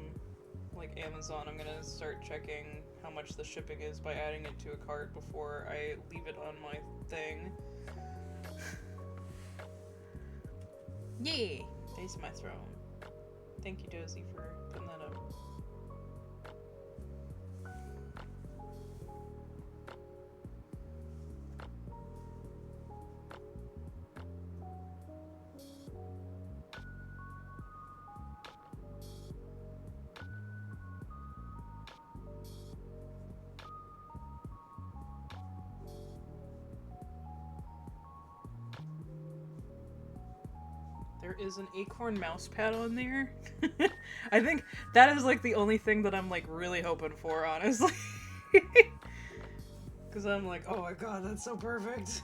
like, Amazon, I'm gonna start checking how much the shipping is by adding it to a cart before I leave it on my thing. Yay! There's my throne. Thank you, Dozy, for putting that up. there is an acorn mouse pad on there. I think that is like the only thing that I'm like really hoping for, honestly. Because I'm like, oh my god, that's so perfect.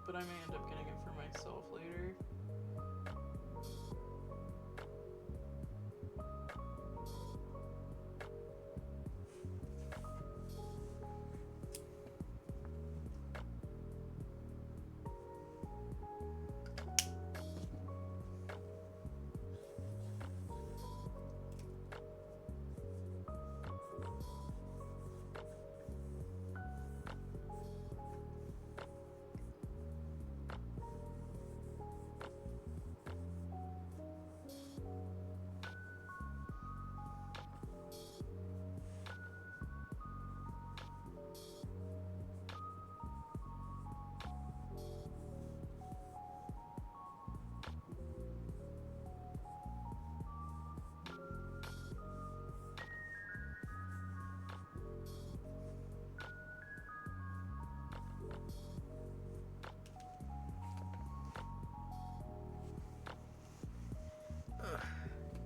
But I may end up getting it for myself later.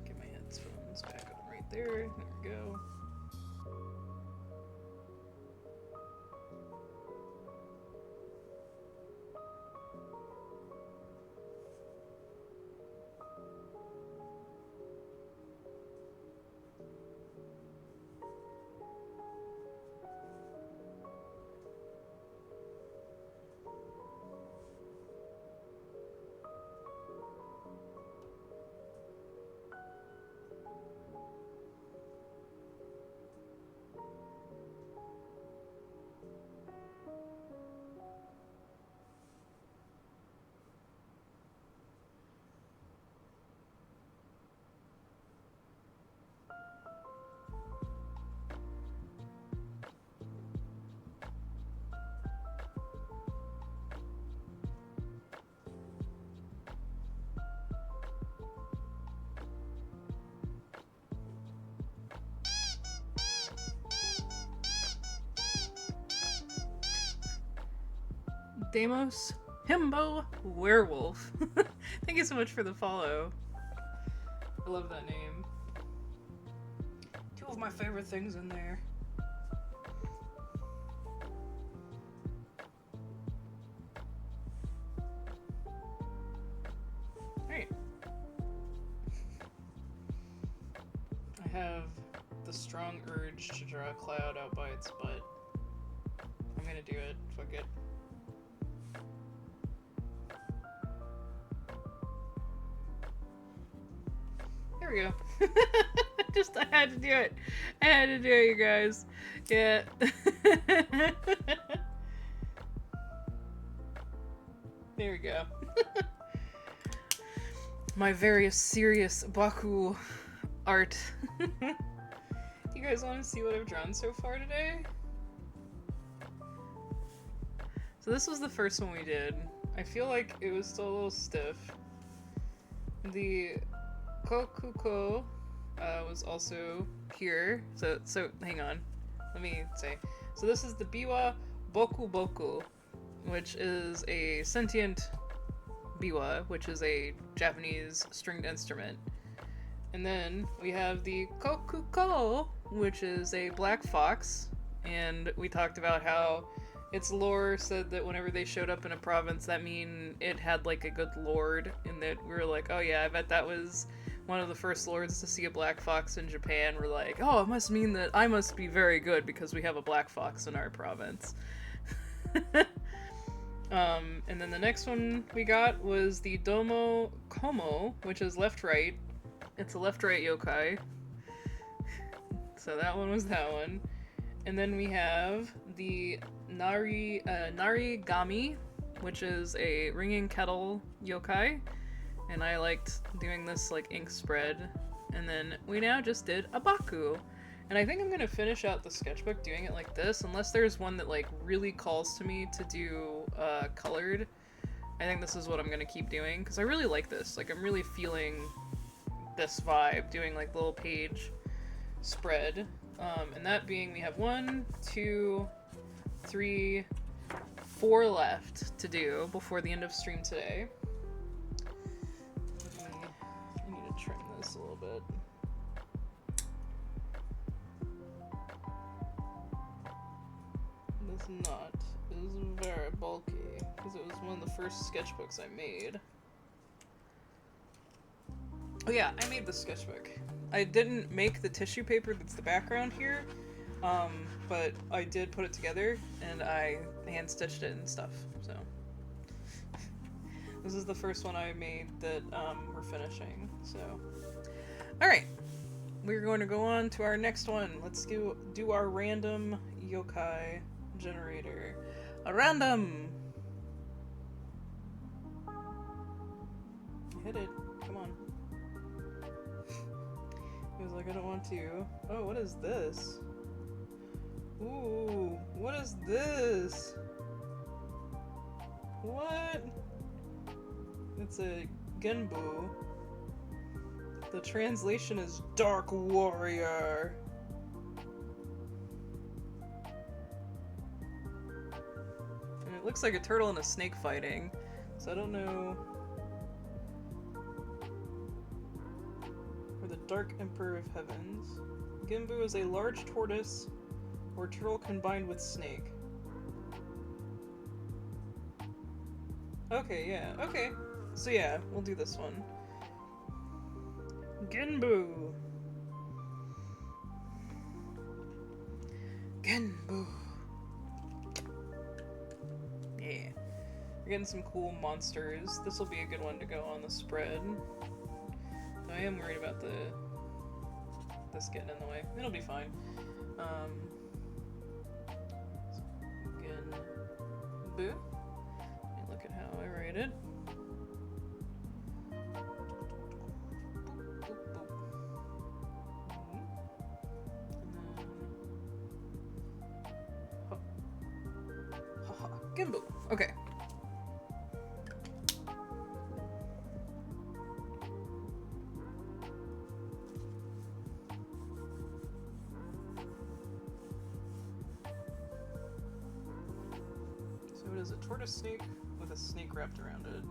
Get my headphones back on right there. There we go. Deimos Himbo Werewolf. Thank you so much for the follow. I love that name. Two of my favorite things in there. Alright. I have the strong urge to draw a cloud out by its butt. I'm gonna do it. Fuck it. There we go. I had to do it. I had to do it, you guys. Yeah. There we go. My very serious Baku art. You guys want to see what I've drawn so far today? So this was the first one we did. I feel like it was still a little stiff. The Kokuko was also here. So hang on. Let me say. So this is the Biwa Boku Boku, which is a sentient biwa, which is a Japanese stringed instrument. And then we have the Kokuko, which is a black fox. And we talked about how its lore said that whenever they showed up in a province, that mean it had like a good lord, and that we were like, oh yeah, I bet that was one of the first lords to see a black fox in Japan. We're like, oh, it must mean that I must be very good because we have a black fox in our province. And then the next one we got was the Domo Komo, which is left-right. It's a left-right yokai. So that one was that one. And then we have the Narigami, which is a ringing kettle yokai. And I liked doing this like ink spread. And then we now just did a Baku. And I think I'm gonna finish out the sketchbook doing it like this, unless there's one that like really calls to me to do colored. I think this is what I'm gonna keep doing, because I really like this. Like, I'm really feeling this vibe, doing like little page spread. And that being, we have 1, 2, 4 left to do before the end of stream today. I need to trim this a little bit. This knot is very bulky because it was one of the first sketchbooks I made. Oh yeah, I made this sketchbook. I didn't make the tissue paper that's the background here, but I did put it together and I hand stitched it and stuff, so. This is the first one I made that we're finishing, so. Alright, we're going to go on to our next one. Let's do our random yokai generator. A random! Hit it, come on. He was like, I don't want to. Oh, what is this? Ooh, what is this? What? It's a Genbu. The translation is Dark Warrior. And it looks like a turtle and a snake fighting. So I don't know. The Dark Emperor of Heavens. Genbu is a large tortoise or turtle combined with snake. Okay, yeah, okay. So yeah, we'll do this one. Genbu! Genbu! Yeah. We're getting some cool monsters. This will be a good one to go on the spread. I am worried about this getting in the way. It'll be fine. Again, boo. Let me look at how I write it. Genbu. Okay. So it is a tortoise snake with a snake wrapped around it.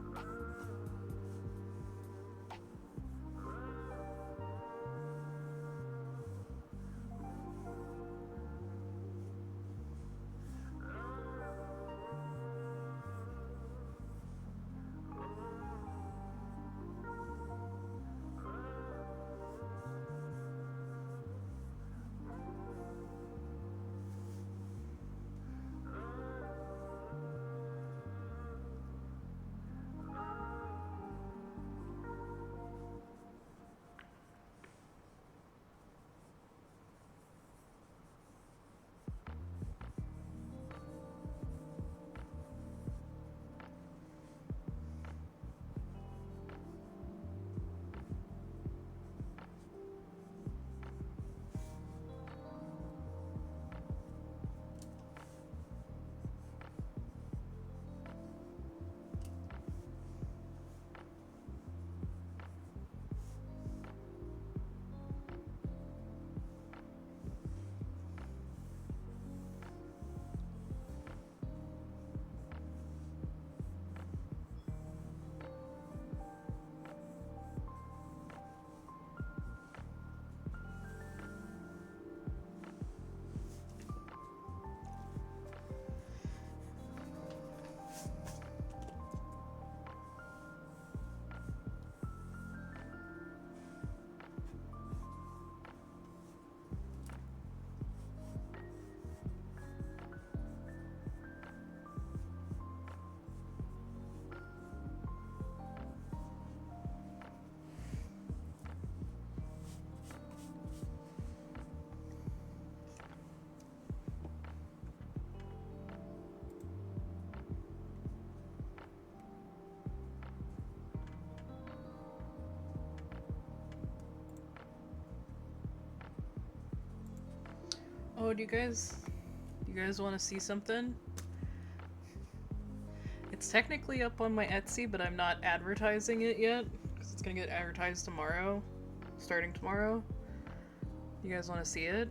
Oh, do you guys want to see something? It's technically up on my Etsy, but I'm not advertising it yet, because it's gonna get advertised tomorrow, starting tomorrow. You guys want to see it?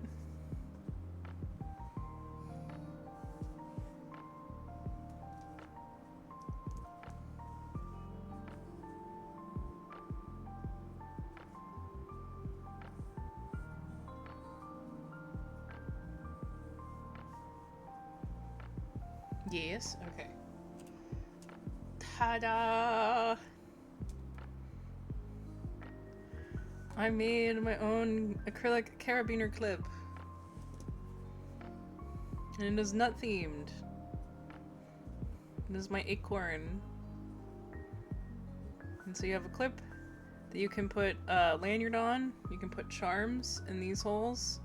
Yes, okay. Ta-da! I made my own acrylic carabiner clip. And it is nut themed. It is my acorn. And so you have a clip that you can put a lanyard on. You can put charms in these holes.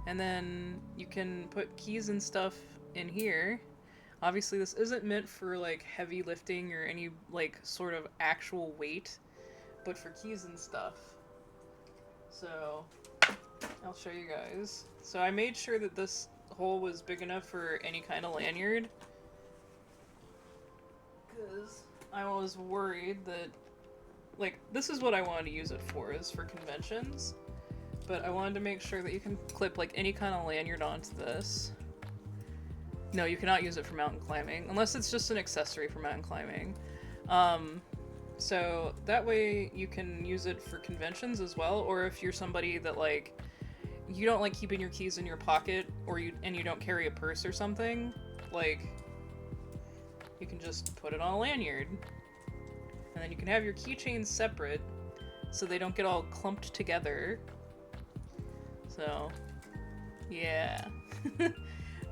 And then you can put keys and stuff in here. Obviously this isn't meant for like heavy lifting or any like sort of actual weight, but for keys and stuff. So I'll show you guys. So I made sure that this hole was big enough for any kind of lanyard, because I was worried that, like, this is what I wanted to use it for, is for conventions, but I wanted to make sure that you can clip like any kind of lanyard onto this. No, you cannot use it for mountain climbing, unless it's just an accessory for mountain climbing. So that way you can use it for conventions as well, or if you're somebody that like, you don't like keeping your keys in your pocket, or you don't carry a purse or something, like, you can just put it on a lanyard. And then you can have your keychains separate, so they don't get all clumped together. So, yeah.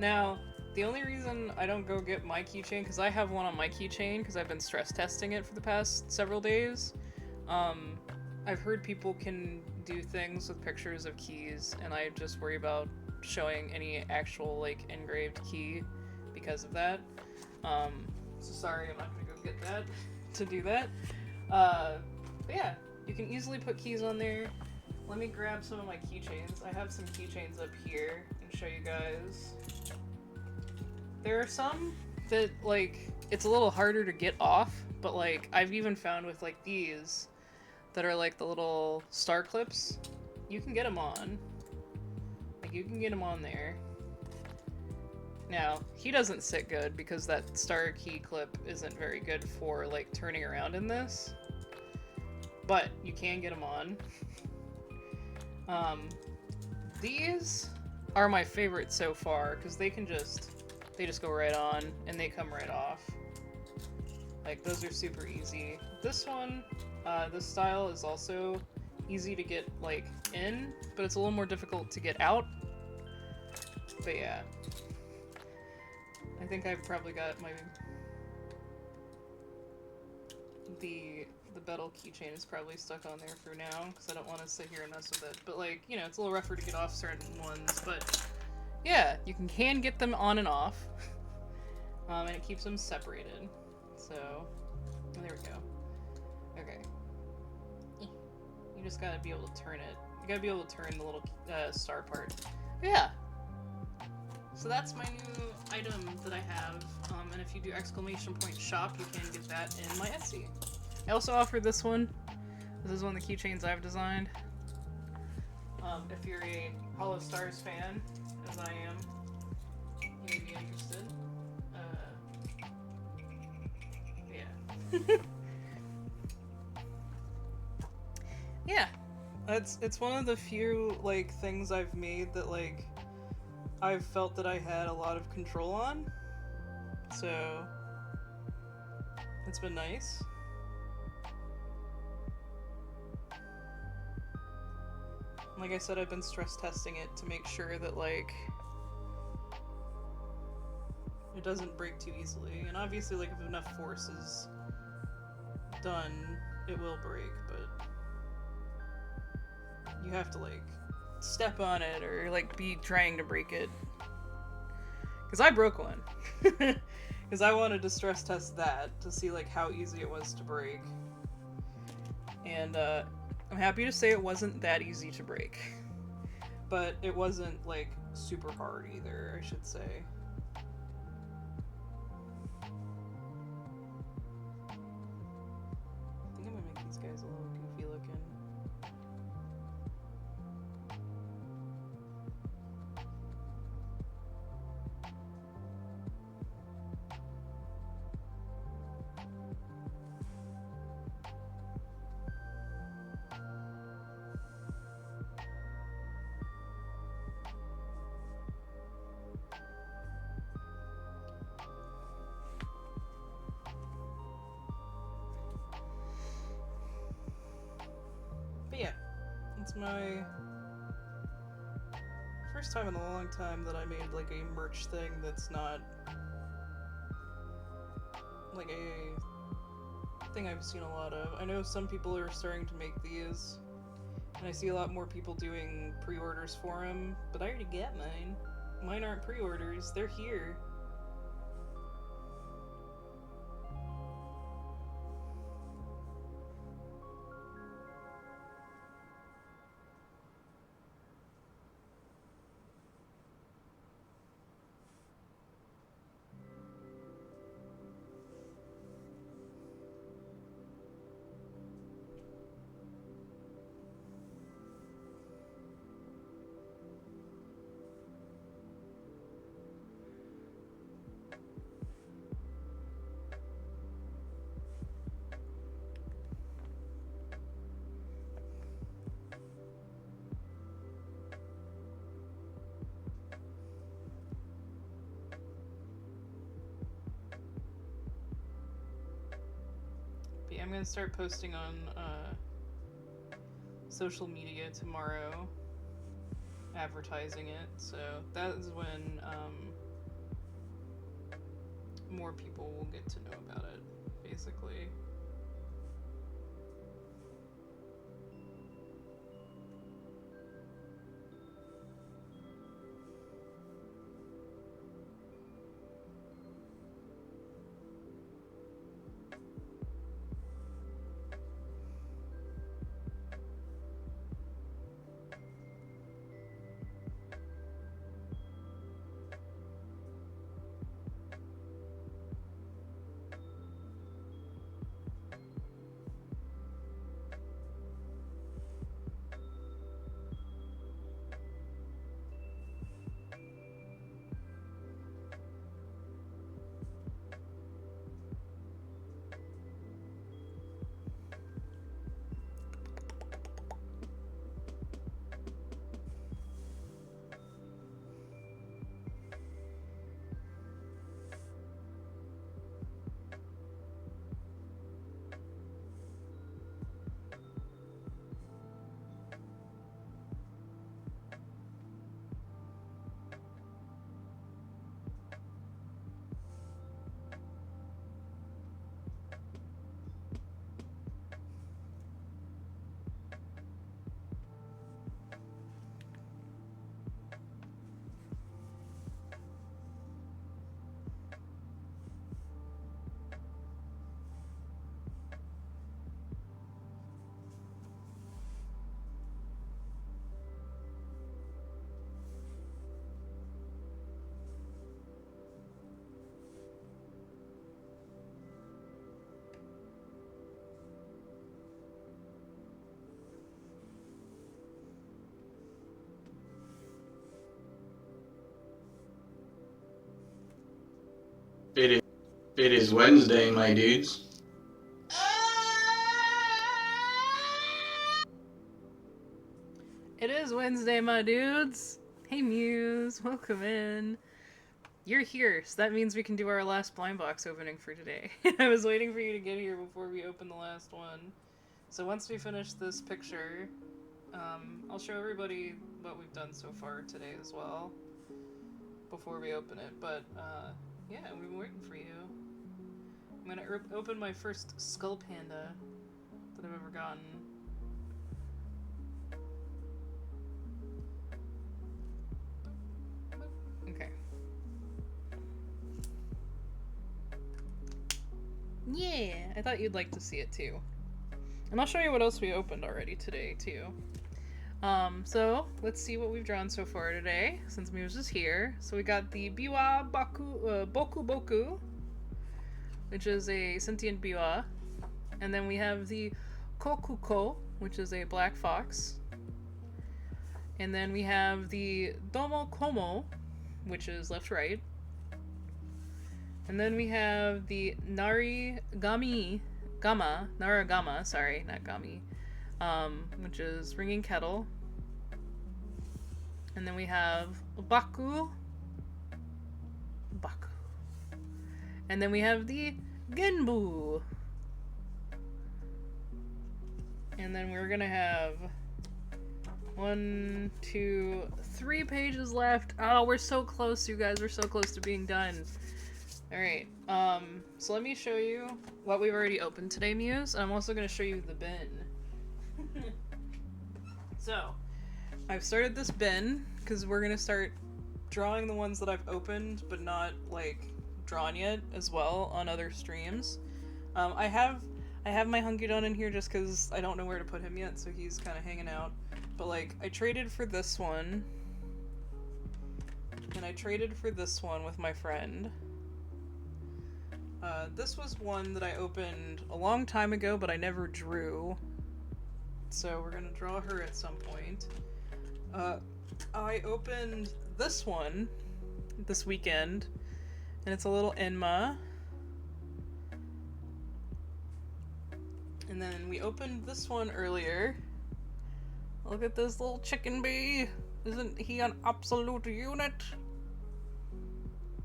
Now, the only reason I don't go get my keychain, because I have one on my keychain, because I've been stress testing it for the past several days. I've heard people can do things with pictures of keys, and I just worry about showing any actual, like, engraved key because of that. So sorry, I'm not gonna go get that to do that. But yeah, you can easily put keys on there. Let me grab some of my keychains. I have some keychains up here and show you guys. There are some that, like, it's a little harder to get off, but, like, I've even found with, like, these that are, like, the little star clips, you can get them on. Like, you can get them on there. Now, he doesn't sit good because that star key clip isn't very good for, like, turning around in this. But you can get them on. These are my favorite so far because they just go right on and they come right off. Like, those are super easy. This one, this style is also easy to get, like, in, but it's a little more difficult to get out. But yeah. I think I've probably got my... The betel keychain is probably stuck on there for now, because I don't want to sit here and mess with it. But, like, you know, it's a little rougher to get off certain ones, but yeah, you can get them on and off. And it keeps them separated. So, there we go. Okay. You just gotta be able to turn it. You gotta be able to turn the little star part. But yeah. So that's my new item that I have, and if you do !shop, you can get that in my Etsy. I also offer this one. This is one of the keychains I've designed. If you're a Hollow Stars fan, as I am, you may be interested. Yeah. Yeah. It's one of the few, like, things I've made that, like, I've felt that I had a lot of control on, so it's been nice. Like I said, I've been stress testing it to make sure that, like, it doesn't break too easily, and obviously, like, if enough force is done, it will break, but you have to, like, step on it or, like, be trying to break it. Because I broke one. Because I wanted to stress test that to see, like, how easy it was to break. And I'm happy to say it wasn't that easy to break. But it wasn't, like, super hard either, I should say. I think I'm gonna make these guys a little goofy looking. my first time in a long time that I made like a merch thing that's not like a thing I've seen a lot of. I know some people are starting to make these, and I see a lot more people doing pre-orders for them, but I already get mine. Mine aren't pre-orders, they're here. But yeah, I'm gonna start posting on social media tomorrow, advertising it, so that is when more people will get to know about it, basically. It is Wednesday, my dudes. It is Wednesday, my dudes! Hey Muse, welcome in. You're here, so that means we can do our last blind box opening for today. I was waiting for you to get here before we open the last one. So once we finish this picture, I'll show everybody what we've done so far today as well, before we open it. But, yeah, we've been waiting for you. I'm gonna open my first Skull Panda that I've ever gotten. Okay. Yeah, I thought you'd like to see it too. And I'll show you what else we opened already today too. So let's see what we've drawn so far today, since Muse is here. So we got the Biwa Boku Boku, which is a sentient biwa. And then we have the Kokuko, which is a black fox. And then we have the Domo Komo, which is left-right. And then we have the Naragama, sorry, not Gami, which is ringing kettle. And then we have Baku. And then we have the Genbu. And then we're gonna have 1, 2, 3 pages left. Oh, we're so close, you guys. We're so close to being done. Alright, so let me show you what we've already opened today, Muse, and I'm also going to show you the bin. So, I've started this bin, because we're going to start drawing the ones that I've opened, but not, like, drawn yet, as well, on other streams. I have my Hunkydon in here just because I don't know where to put him yet, so he's kind of hanging out. But, like, I traded for this one, and I traded for this one with my friend. This was one that I opened a long time ago, but I never drew. So we're gonna draw her at some point. I opened this one this weekend, and it's a little Enma. And then we opened this one earlier. Look at this little chicken bee! Isn't he an absolute unit?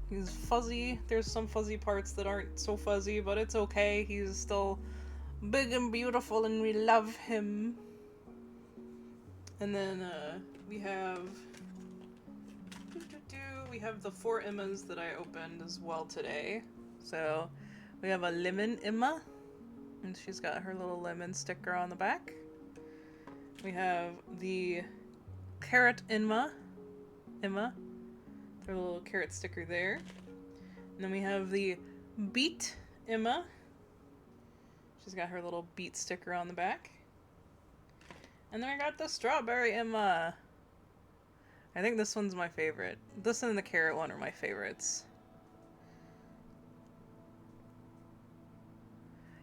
He's fuzzy. There's some fuzzy parts that aren't so fuzzy, but it's okay. He's still big and beautiful, and we love him. And then we have the 4 Emmas that I opened as well today. So we have a lemon Emma, and she's got her little lemon sticker on the back. We have the carrot Emma, her little carrot sticker there. And then we have the beet Emma. She's got her little beet sticker on the back. And then we got the strawberry Emma. I think this one's my favorite. This and the carrot one are my favorites.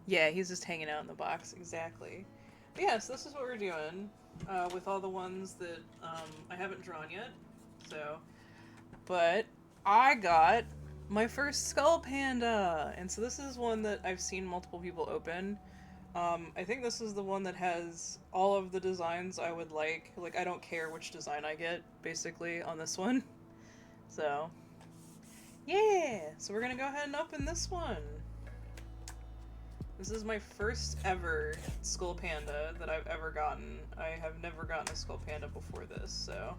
Yeah, he's just hanging out in the box, exactly. But yeah, so this is what we're doing with all the ones that I haven't drawn yet. So, but I got my first skull panda, and so this is one that I've seen multiple people open. I think this is the one that has all of the designs I would like. Like, I don't care which design I get, basically, on this one. So, yeah! So we're gonna go ahead and open this one. This is my first ever skull panda that I've ever gotten. I have never gotten a skull panda before this, so...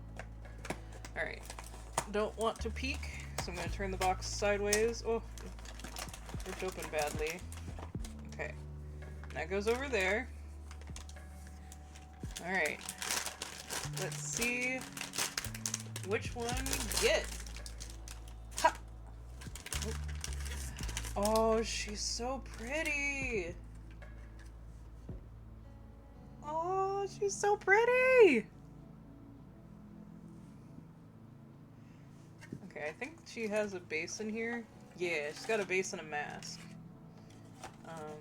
Alright. Don't want to peek, so I'm gonna turn the box sideways. Oh, ripped open badly. Okay. That goes over there. Alright. Let's see which one we get. Ha! Oh, she's so pretty! Oh, she's so pretty! Okay, I think she has a base in here. Yeah, she's got a base and a mask.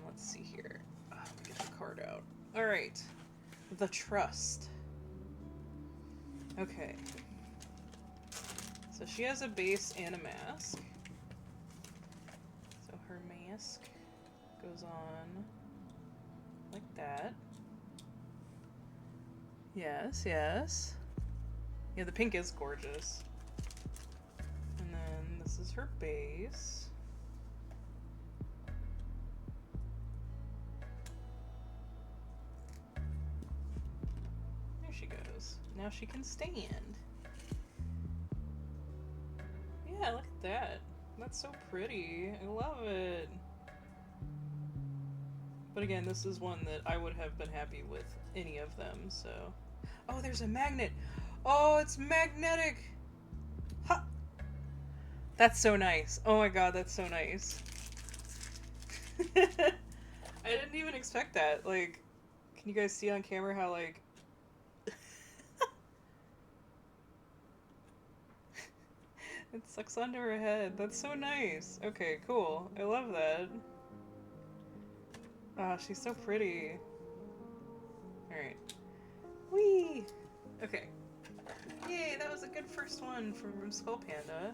Let's see here. Let me get the card out. Alright. The Trust. Okay. So she has a base and a mask. So her mask goes on like that. Yes, yes. Yeah, the pink is gorgeous. And then this is her base. There she goes. Now she can stand. Yeah, look at that. That's so pretty. I love it. But again, this is one that I would have been happy with any of them, so... Oh, there's a magnet! Oh, it's magnetic! Ha! That's so nice. Oh my god, that's so nice. I didn't even expect that. Like, can you guys see on camera how, like... It sucks onto her head. That's so nice. Okay, cool. I love that. Ah, she's so pretty. Alright. Whee! Okay. Yay, that was a good first one from Skull Panda.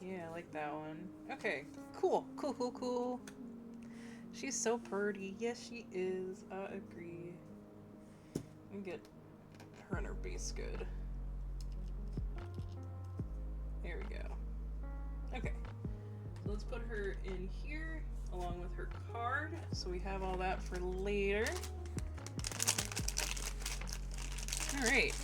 Yeah, I like that one. Okay, cool. Cool, cool, cool. She's so pretty. Yes, she is. I agree. Let me get her and her base good. There we go. Okay. So let's put her in here along with her card, so we have all that for later. Alright.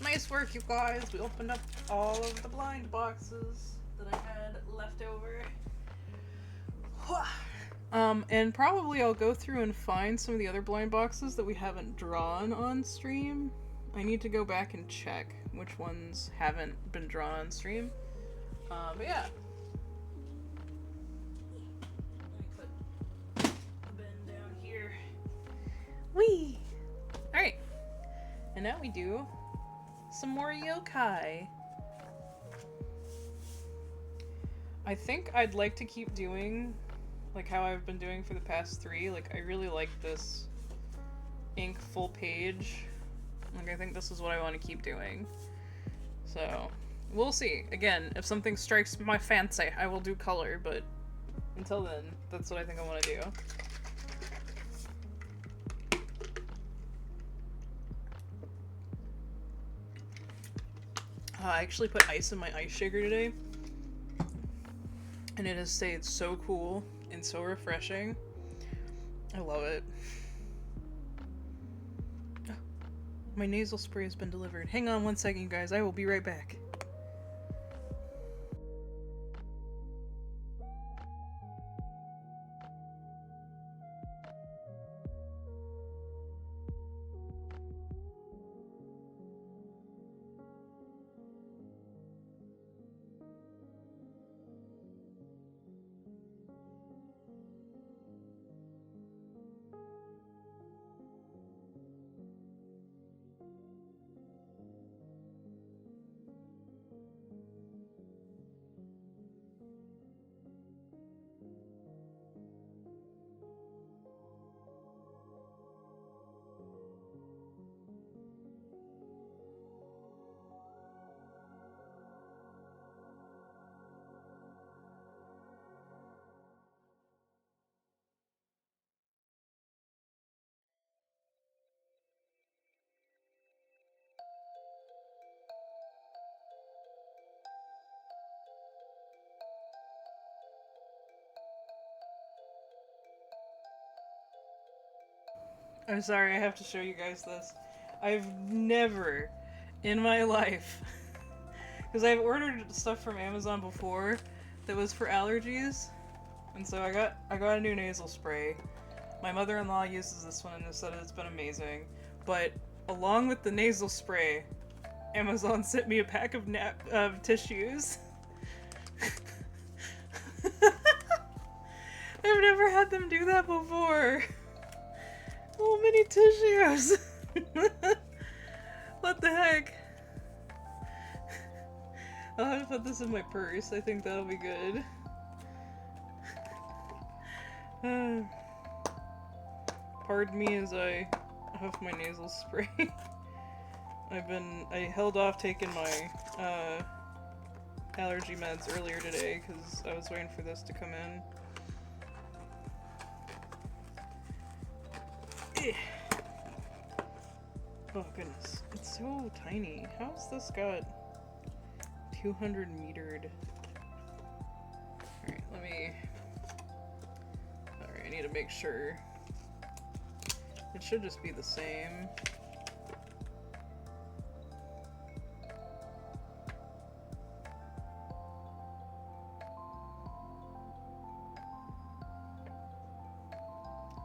Nice work, you guys. We opened up all of the blind boxes that I had left over. And probably I'll go through and find some of the other blind boxes that we haven't drawn on stream. I need to go back and check which ones haven't been drawn on stream. But yeah. Let me put the bin down here. Whee! Alright. And now we do some more yokai. I think I'd like to keep doing like how I've been doing for the past 3. Like, I really like this ink full page. Like, I think this is what I want to keep doing. So, we'll see. Again, if something strikes my fancy, I will do color, but until then, that's what I think I want to do. I actually put ice in my ice shaker today, and it has stayed so cool and so refreshing. I love it. My nasal spray has been delivered. Hang on one second, you guys. I will be right back. I'm sorry, I have to show you guys this. I've never in my life, because I've ordered stuff from Amazon before that was for allergies, and so I got a new nasal spray. My mother-in-law uses this one and has said it's been amazing, but along with the nasal spray, Amazon sent me a pack of tissues. I've never had them do that before. Oh, many tissues! What the heck? I'll have to put this in my purse. I think that'll be good. Pardon me as I huff my nasal spray. I held off taking my allergy meds earlier today because I was waiting for this to come in. Oh goodness, it's so tiny. How's this got 200 metered? Alright, I need to make sure. It should just be the same.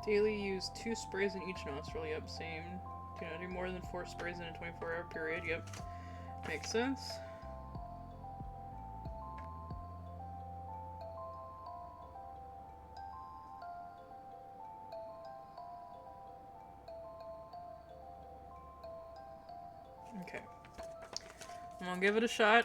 Daily use 2 sprays in each nostril. Yep, same. Do not do more than 4 sprays in a 24-hour period. Yep. Makes sense. Okay. I'm gonna give it a shot.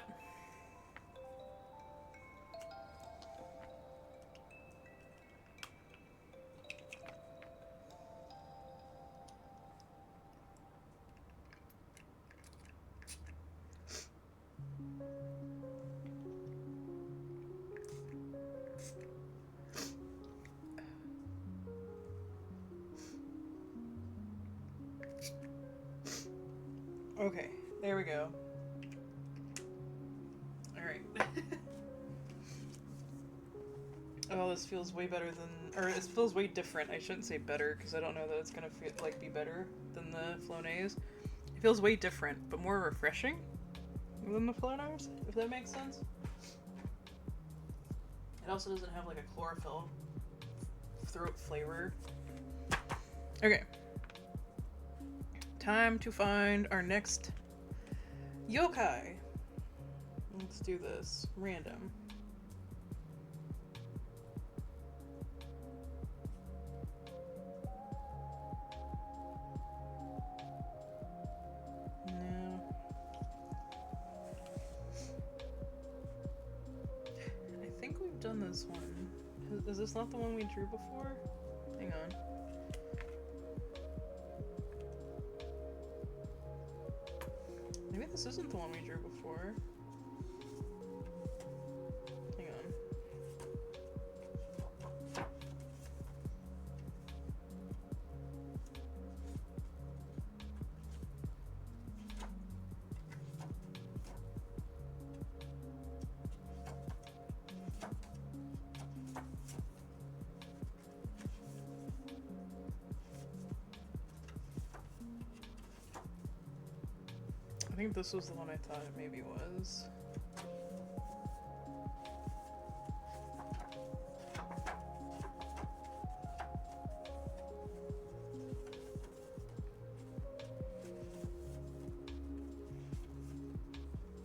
Okay, there we go. Alright. Oh, this feels way better than, or it feels way different. I shouldn't say better, because I don't know that it's gonna feel, like, be better than the Flonase. It feels way different, but more refreshing than the floaters, if that makes sense. It also doesn't have like a chlorophyll throat flavor. Okay. Time to find our next yokai. Let's do this. Random. No. I think we've done this one. Is this not the one we drew before? Hang on. Maybe this isn't the one we drew before. Hang on. I think this was the one I thought it maybe was.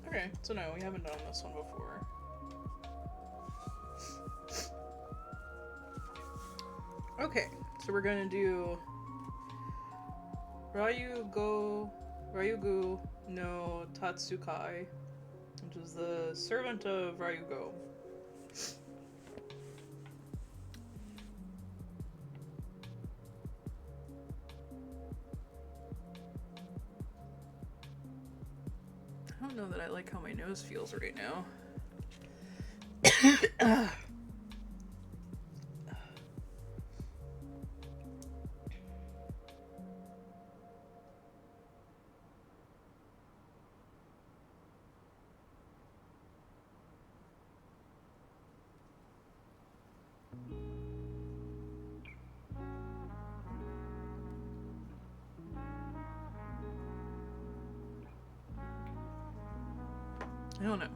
Okay, so no, we haven't done this one before. Okay, so we're gonna do Ryugu no Tatsukai, which is the servant of Ryugu. I don't know that I like how my nose feels right now. I don't know.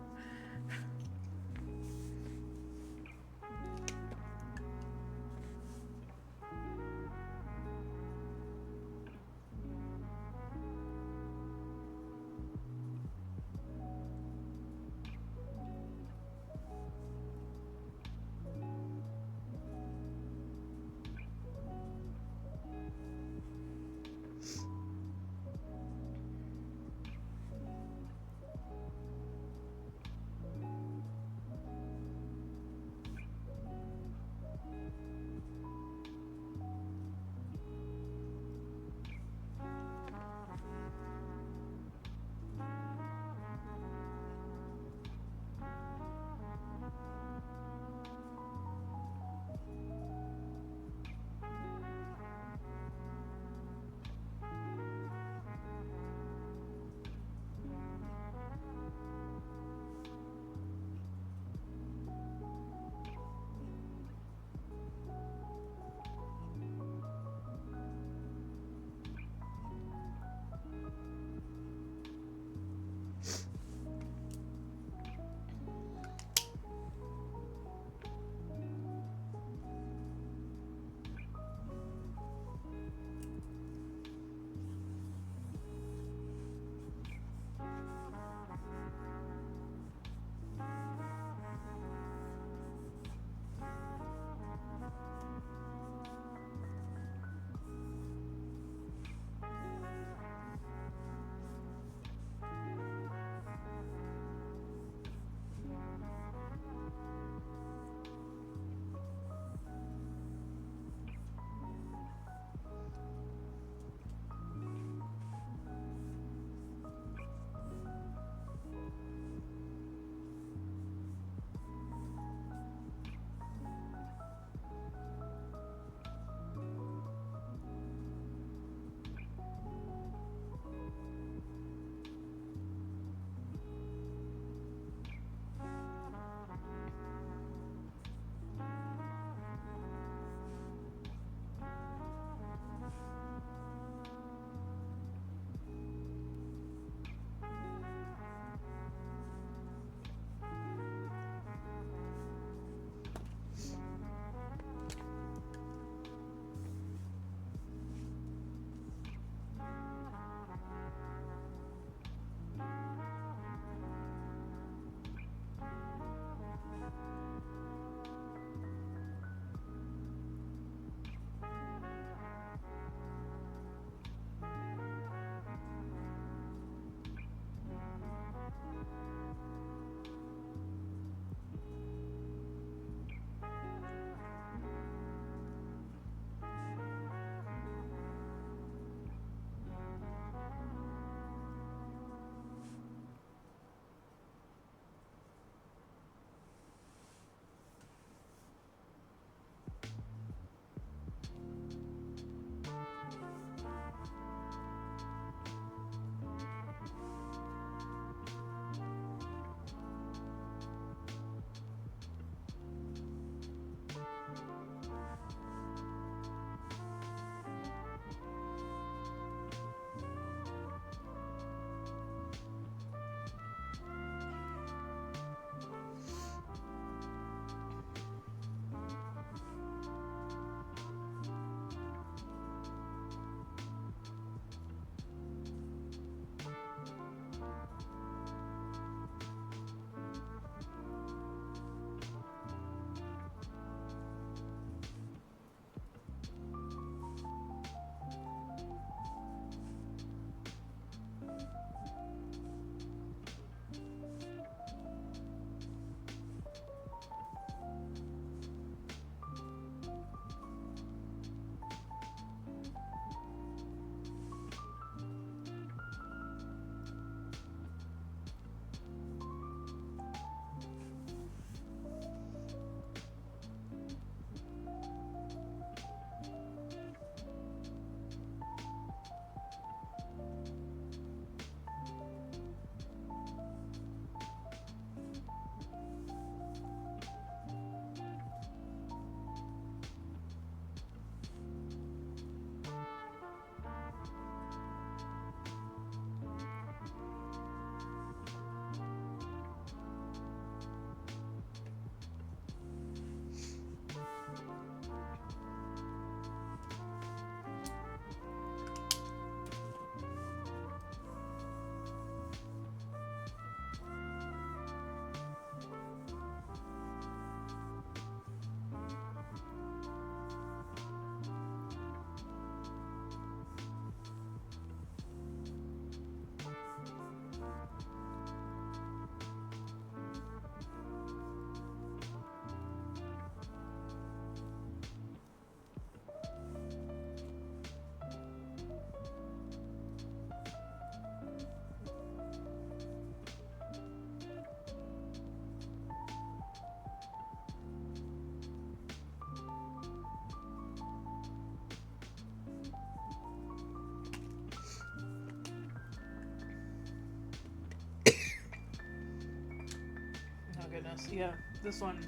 honest. Yeah, this one.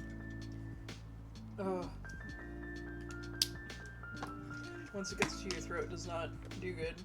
Oh. Once it gets to your throat, it does not do good.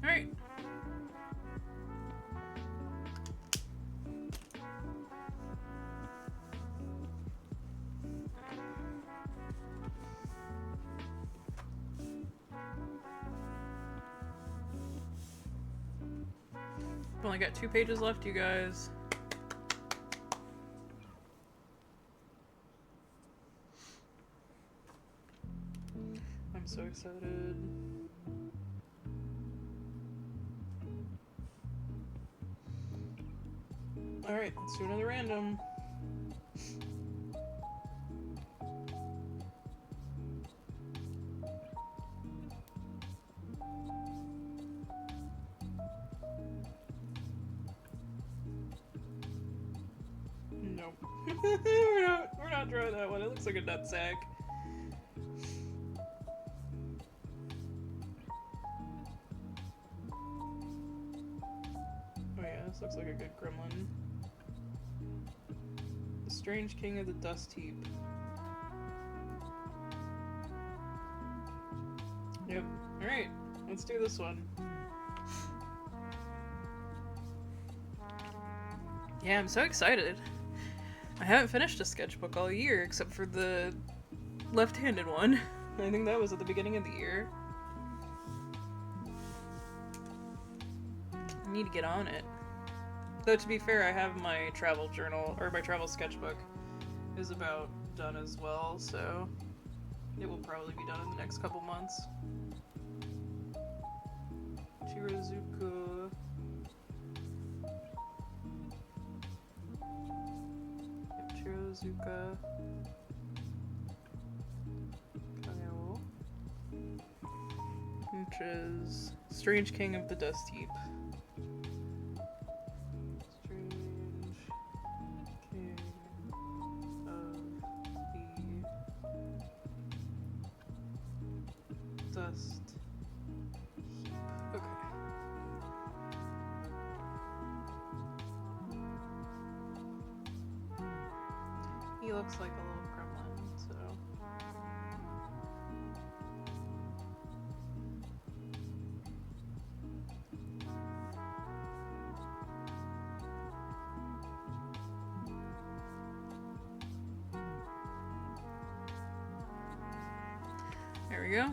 Alright. I've only got 2 pages left, you guys. I'm so excited. Alright, let's do another random. Nope. we're not drawing that one. It looks like a nutsack. Oh yeah, this looks like a good gremlin. The strange king of the dust heap. Yep. Alright, let's do this one. Yeah, I'm so excited. I haven't finished a sketchbook all year, except for the left-handed one. I think that was at the beginning of the year. I need to get on it. Though, to be fair, I have my travel journal, or my travel sketchbook is about done as well, so it will probably be done in the next couple months. Chirazuka. Chirazuka. Kyle. Which is Strange King of the Dust Heap. Strange King of the looks like a little gremlin, so. There we go.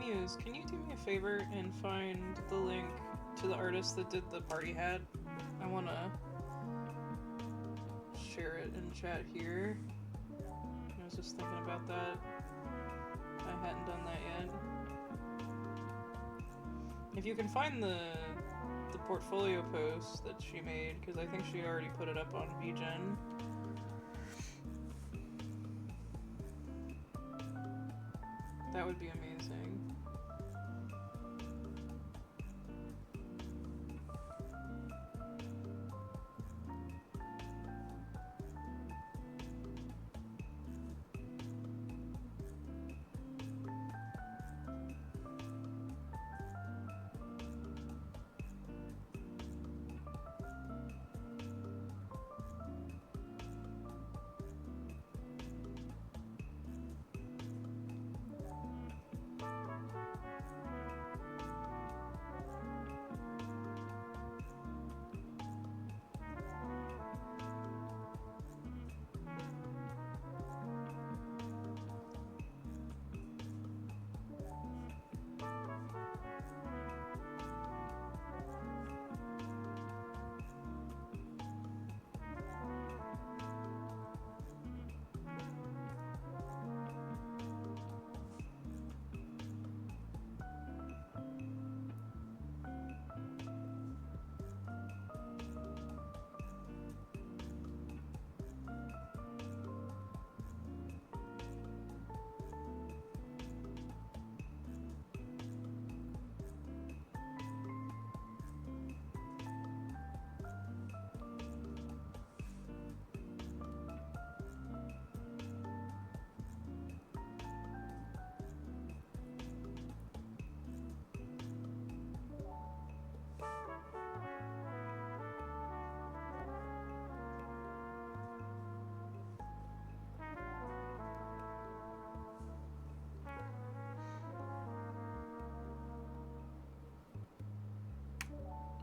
Muse, can you do me a favor and find the link to the artist that did the party hat? I want to share it in chat here. I was just thinking about that. I hadn't done that yet. If you can find the portfolio post that she made, because I think she already put it up on VGen. That would be amazing.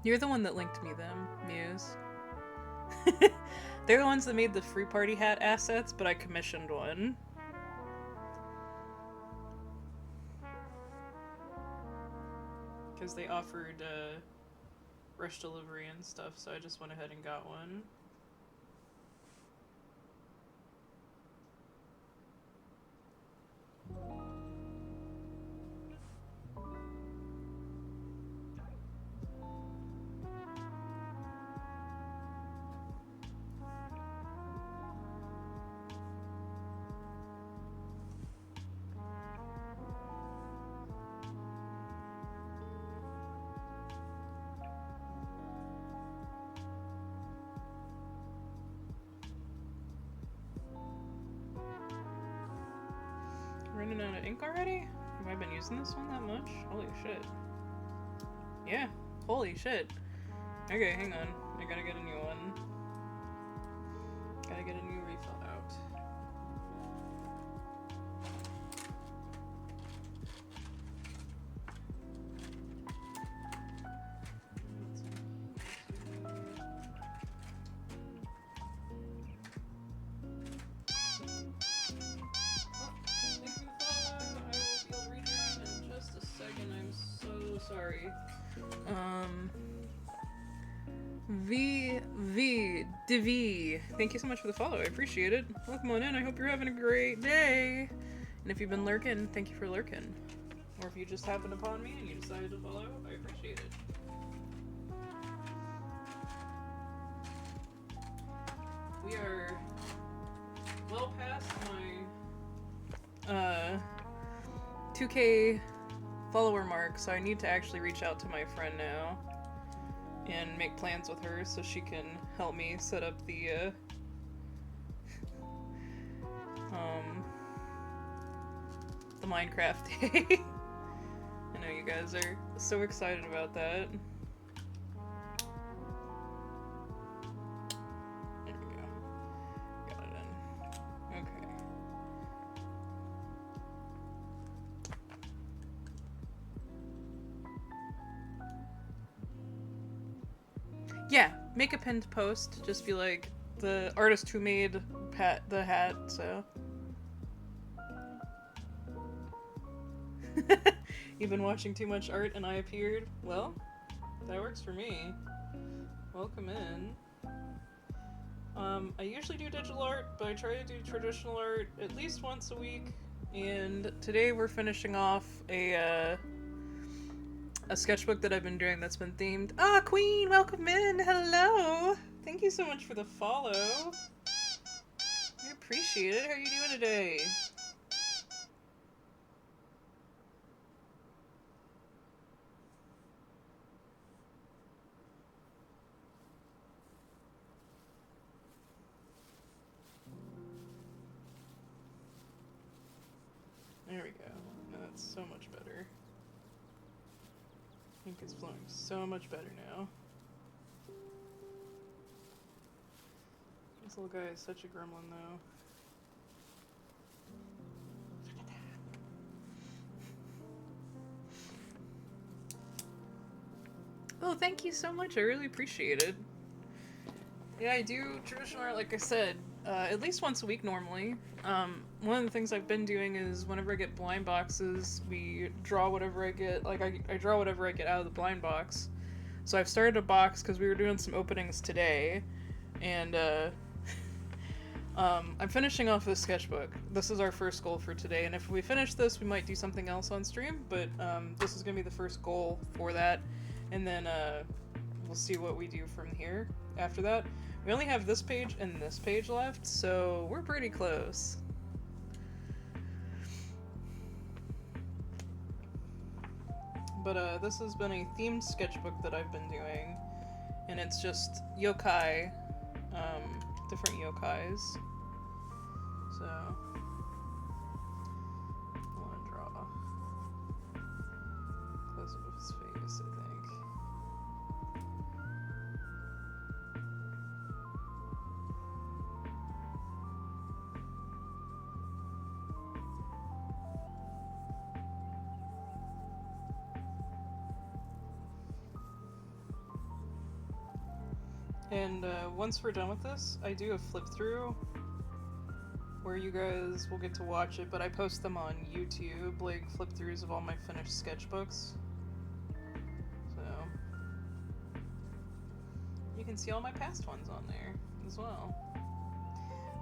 You're the one that linked me them, Muse. They're the ones that made the free party hat assets, but I commissioned one. because they offered rush delivery and stuff, so I just went ahead and got one. Running out of ink already? Have I been using this one that much? Holy shit. Yeah, holy shit. Okay, hang on. I gotta get a new one. Gotta get a new refill out. Sorry. Divi. Thank you so much for the follow. I appreciate it. Welcome on in. I hope you're having a great day. And if you've been lurking, thank you for lurking. Or if you just happened upon me and you decided to follow, I appreciate it. We are well past my 2K follower mark, so I need to actually reach out to my friend now and make plans with her so she can help me set up the the Minecraft day. I know you guys are so excited about that. There we go. Got it in. Okay. Yeah, make a pinned post. Just be like, the artist who made the hat, so. You've been watching too much art and I appeared? Well, that works for me. Welcome in. I usually do digital art, but I try to do traditional art at least once a week. And today we're finishing off a sketchbook that I've been doing that's been themed. Ah, Queen, welcome in. Hello. Thank you so much for the follow. I appreciate it. How are you doing today? There we go. Now that's so much better. Ink is flowing so much better now. This little guy is such a gremlin, though. Oh, thank you so much. I really appreciate it. Yeah, I do traditional art, like I said, at least once a week normally. One of the things I've been doing is whenever I get blind boxes, we draw whatever I get. Like, I draw whatever I get out of the blind box. So I've started a box because we were doing some openings today. And, I'm finishing off this sketchbook. This is our first goal for today. And if we finish this, we might do something else on stream. But, this is going to be the first goal for that. And then, we'll see what we do from here after that. We only have this page and this page left, so we're pretty close. But this has been a themed sketchbook that I've been doing, and it's just yokai, different yokais. So, I want to draw close up of his face, I think. And once we're done with this, I do a flip through where you guys will get to watch it, but I post them on YouTube, like flip throughs of all my finished sketchbooks. you can see all my past ones on there as well.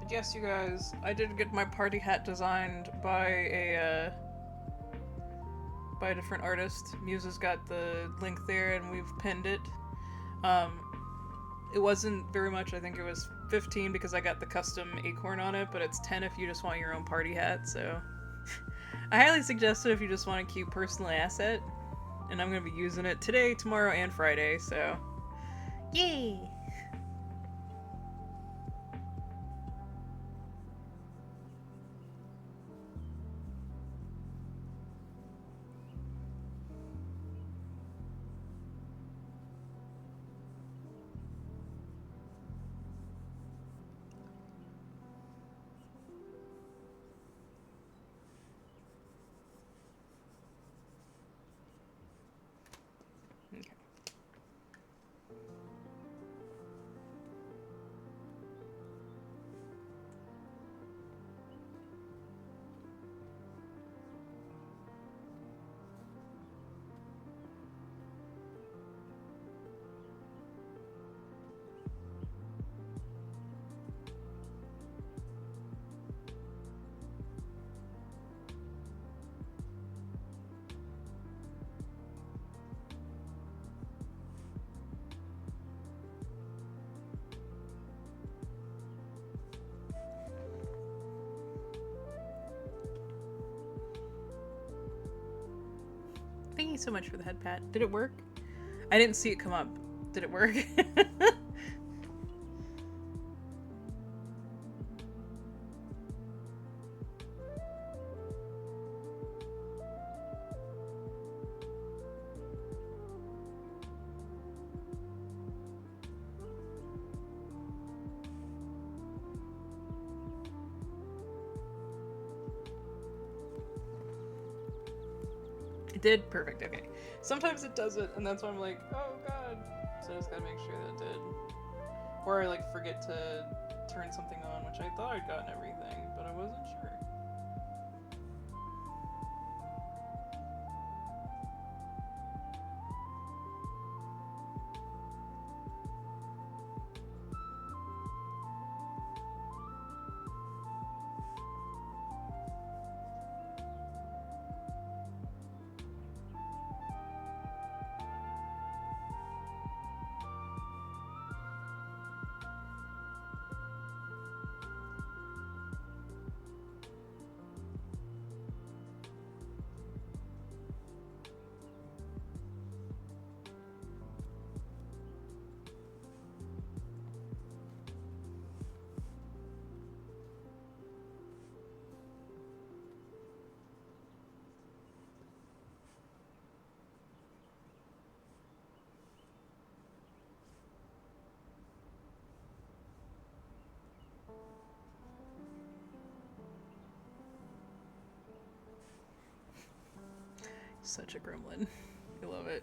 But yes, you guys, I did get my party hat designed by a different artist. Muse has got the link there, and we've pinned it. It wasn't very much. I think it was 15 because I got the custom acorn on it, but it's 10 if you just want your own party hat. So I highly suggest it if you just want a cute personal asset. And I'm going to be using it today, tomorrow, and Friday, so yay! Okay. Thank you so much for the head pat. Did it work? I didn't see it come up. Did it work? It did? Perfect, okay. Sometimes it doesn't, and that's why I'm like, oh god. So I just gotta make sure that it did. Or I like forget to turn something on, which I thought I'd gotten everything, but I wasn't sure. Such a gremlin. I love it.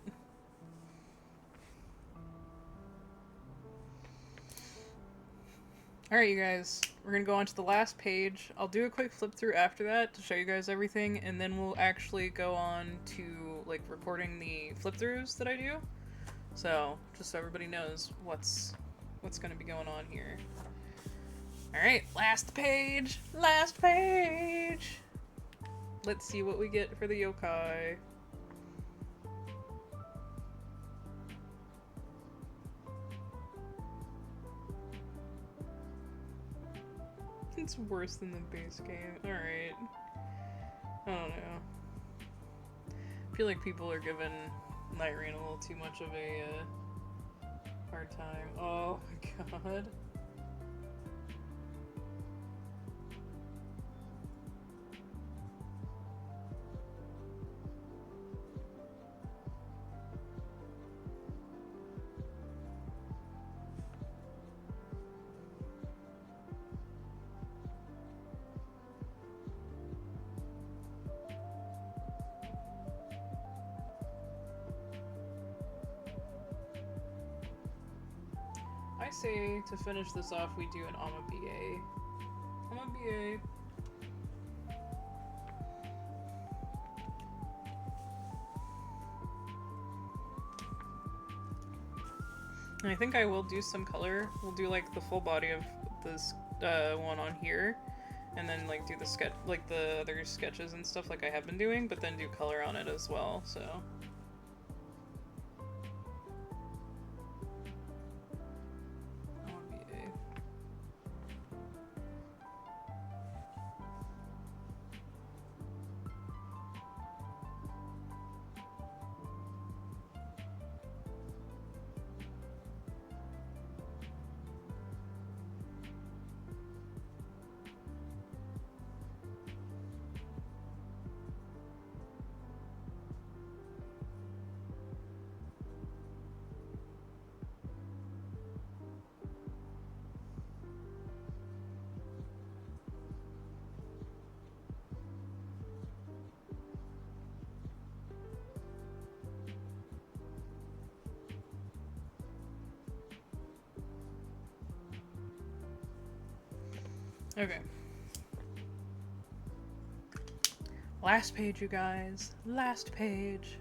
Alright, you guys. We're gonna go on to the last page. I'll do a quick flip through after that to show you guys everything, and then we'll actually go on to, like, recording the flip throughs that I do. So, just so everybody knows what's gonna be going on here. Alright, last page! Last page! Let's see what we get for the yokai. It's worse than the base game. Alright. I don't know. I feel like people are giving Night Rain a little too much of a hard time. Oh my god. I say to finish this off, we do an Ama BA. Ama BA. And I think I will do some color. We'll do like the full body of this one on here, and then like do the sketch, like the other sketches and stuff like I have been doing, but then do color on it as well, so. Okay. Last page, you guys. Last page.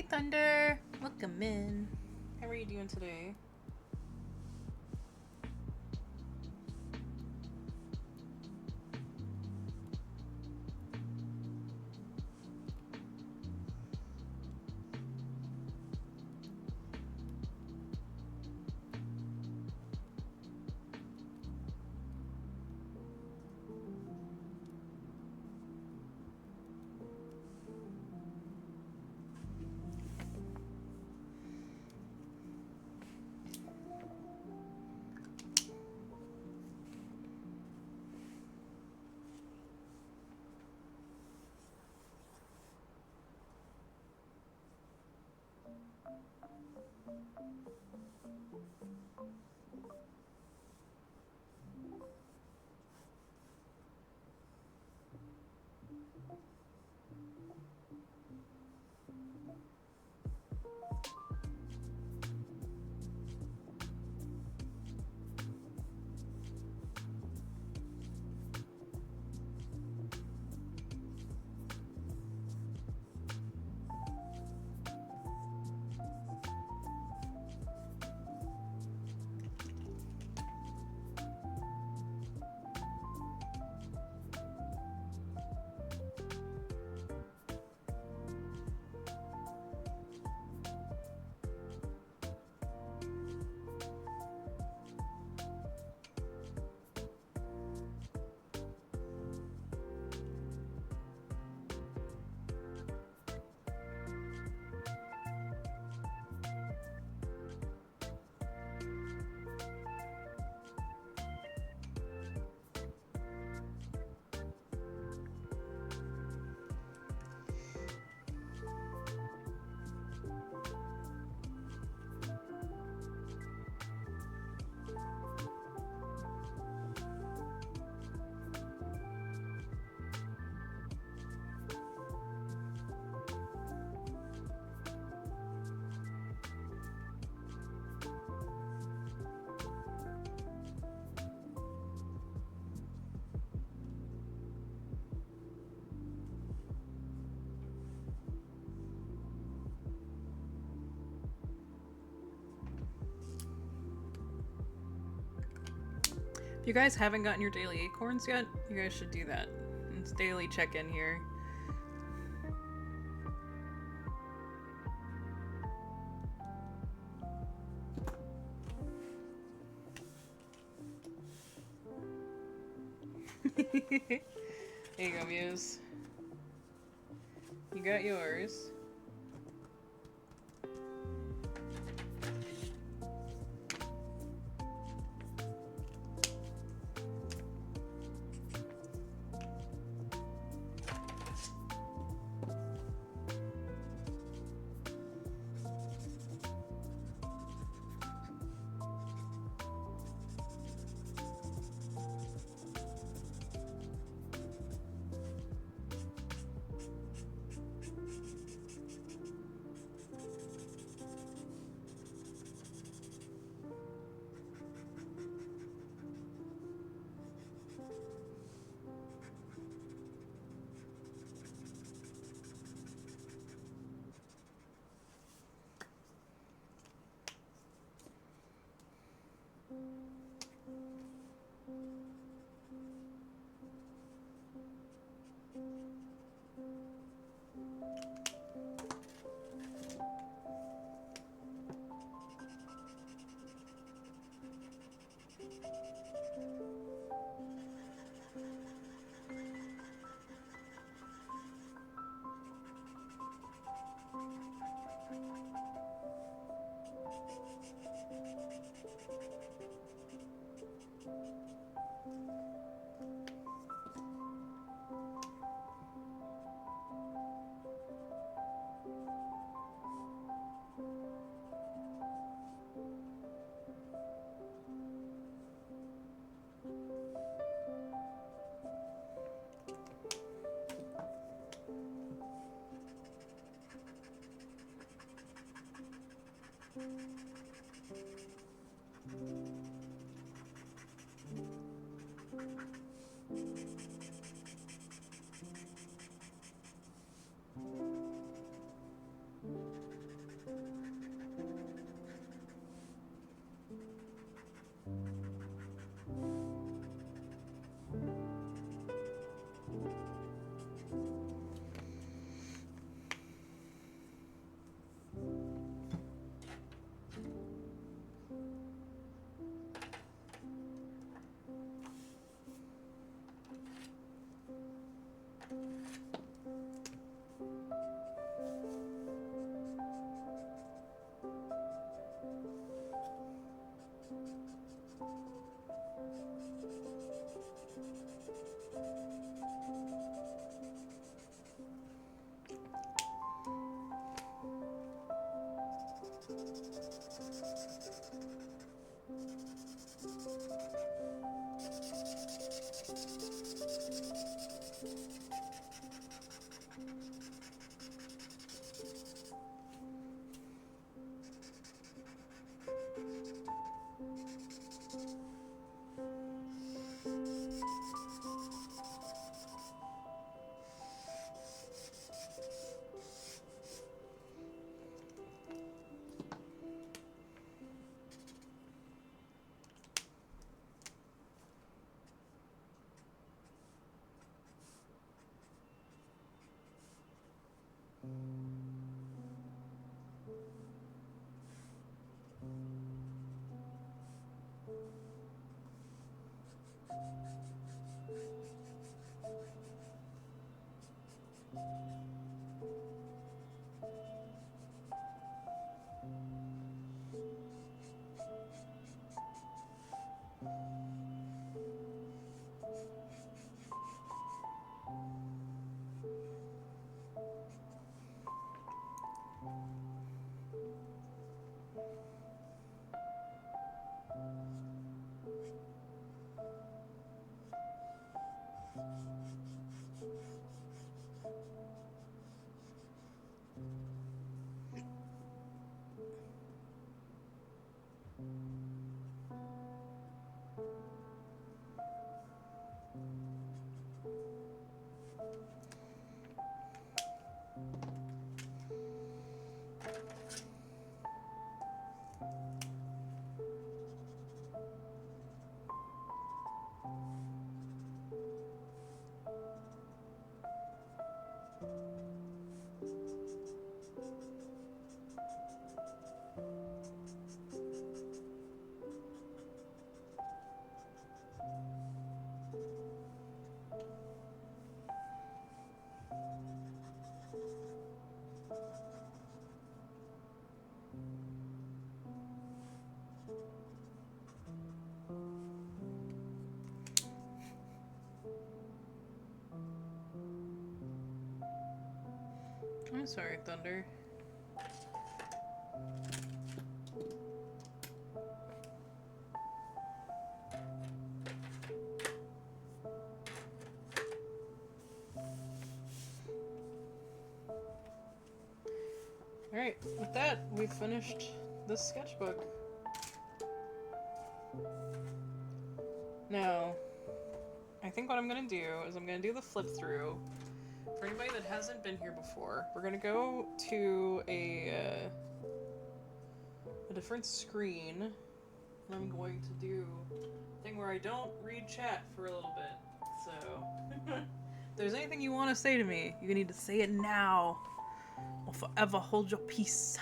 Thunder! Welcome in. How are you doing today? If you guys haven't gotten your daily acorns yet, you guys should do that. It's daily check-in here. There you go, Muse. You got yours. I'm sorry, Thunder. Alright, with that, we've finished this sketchbook. Now, I think what I'm gonna do is I'm gonna do the flip through. For anybody that hasn't been here before, we're gonna go to a different screen, and I'm going to do a thing where I don't read chat for a little bit. So, if there's anything you want to say to me, you need to say it now. Or forever hold your peace.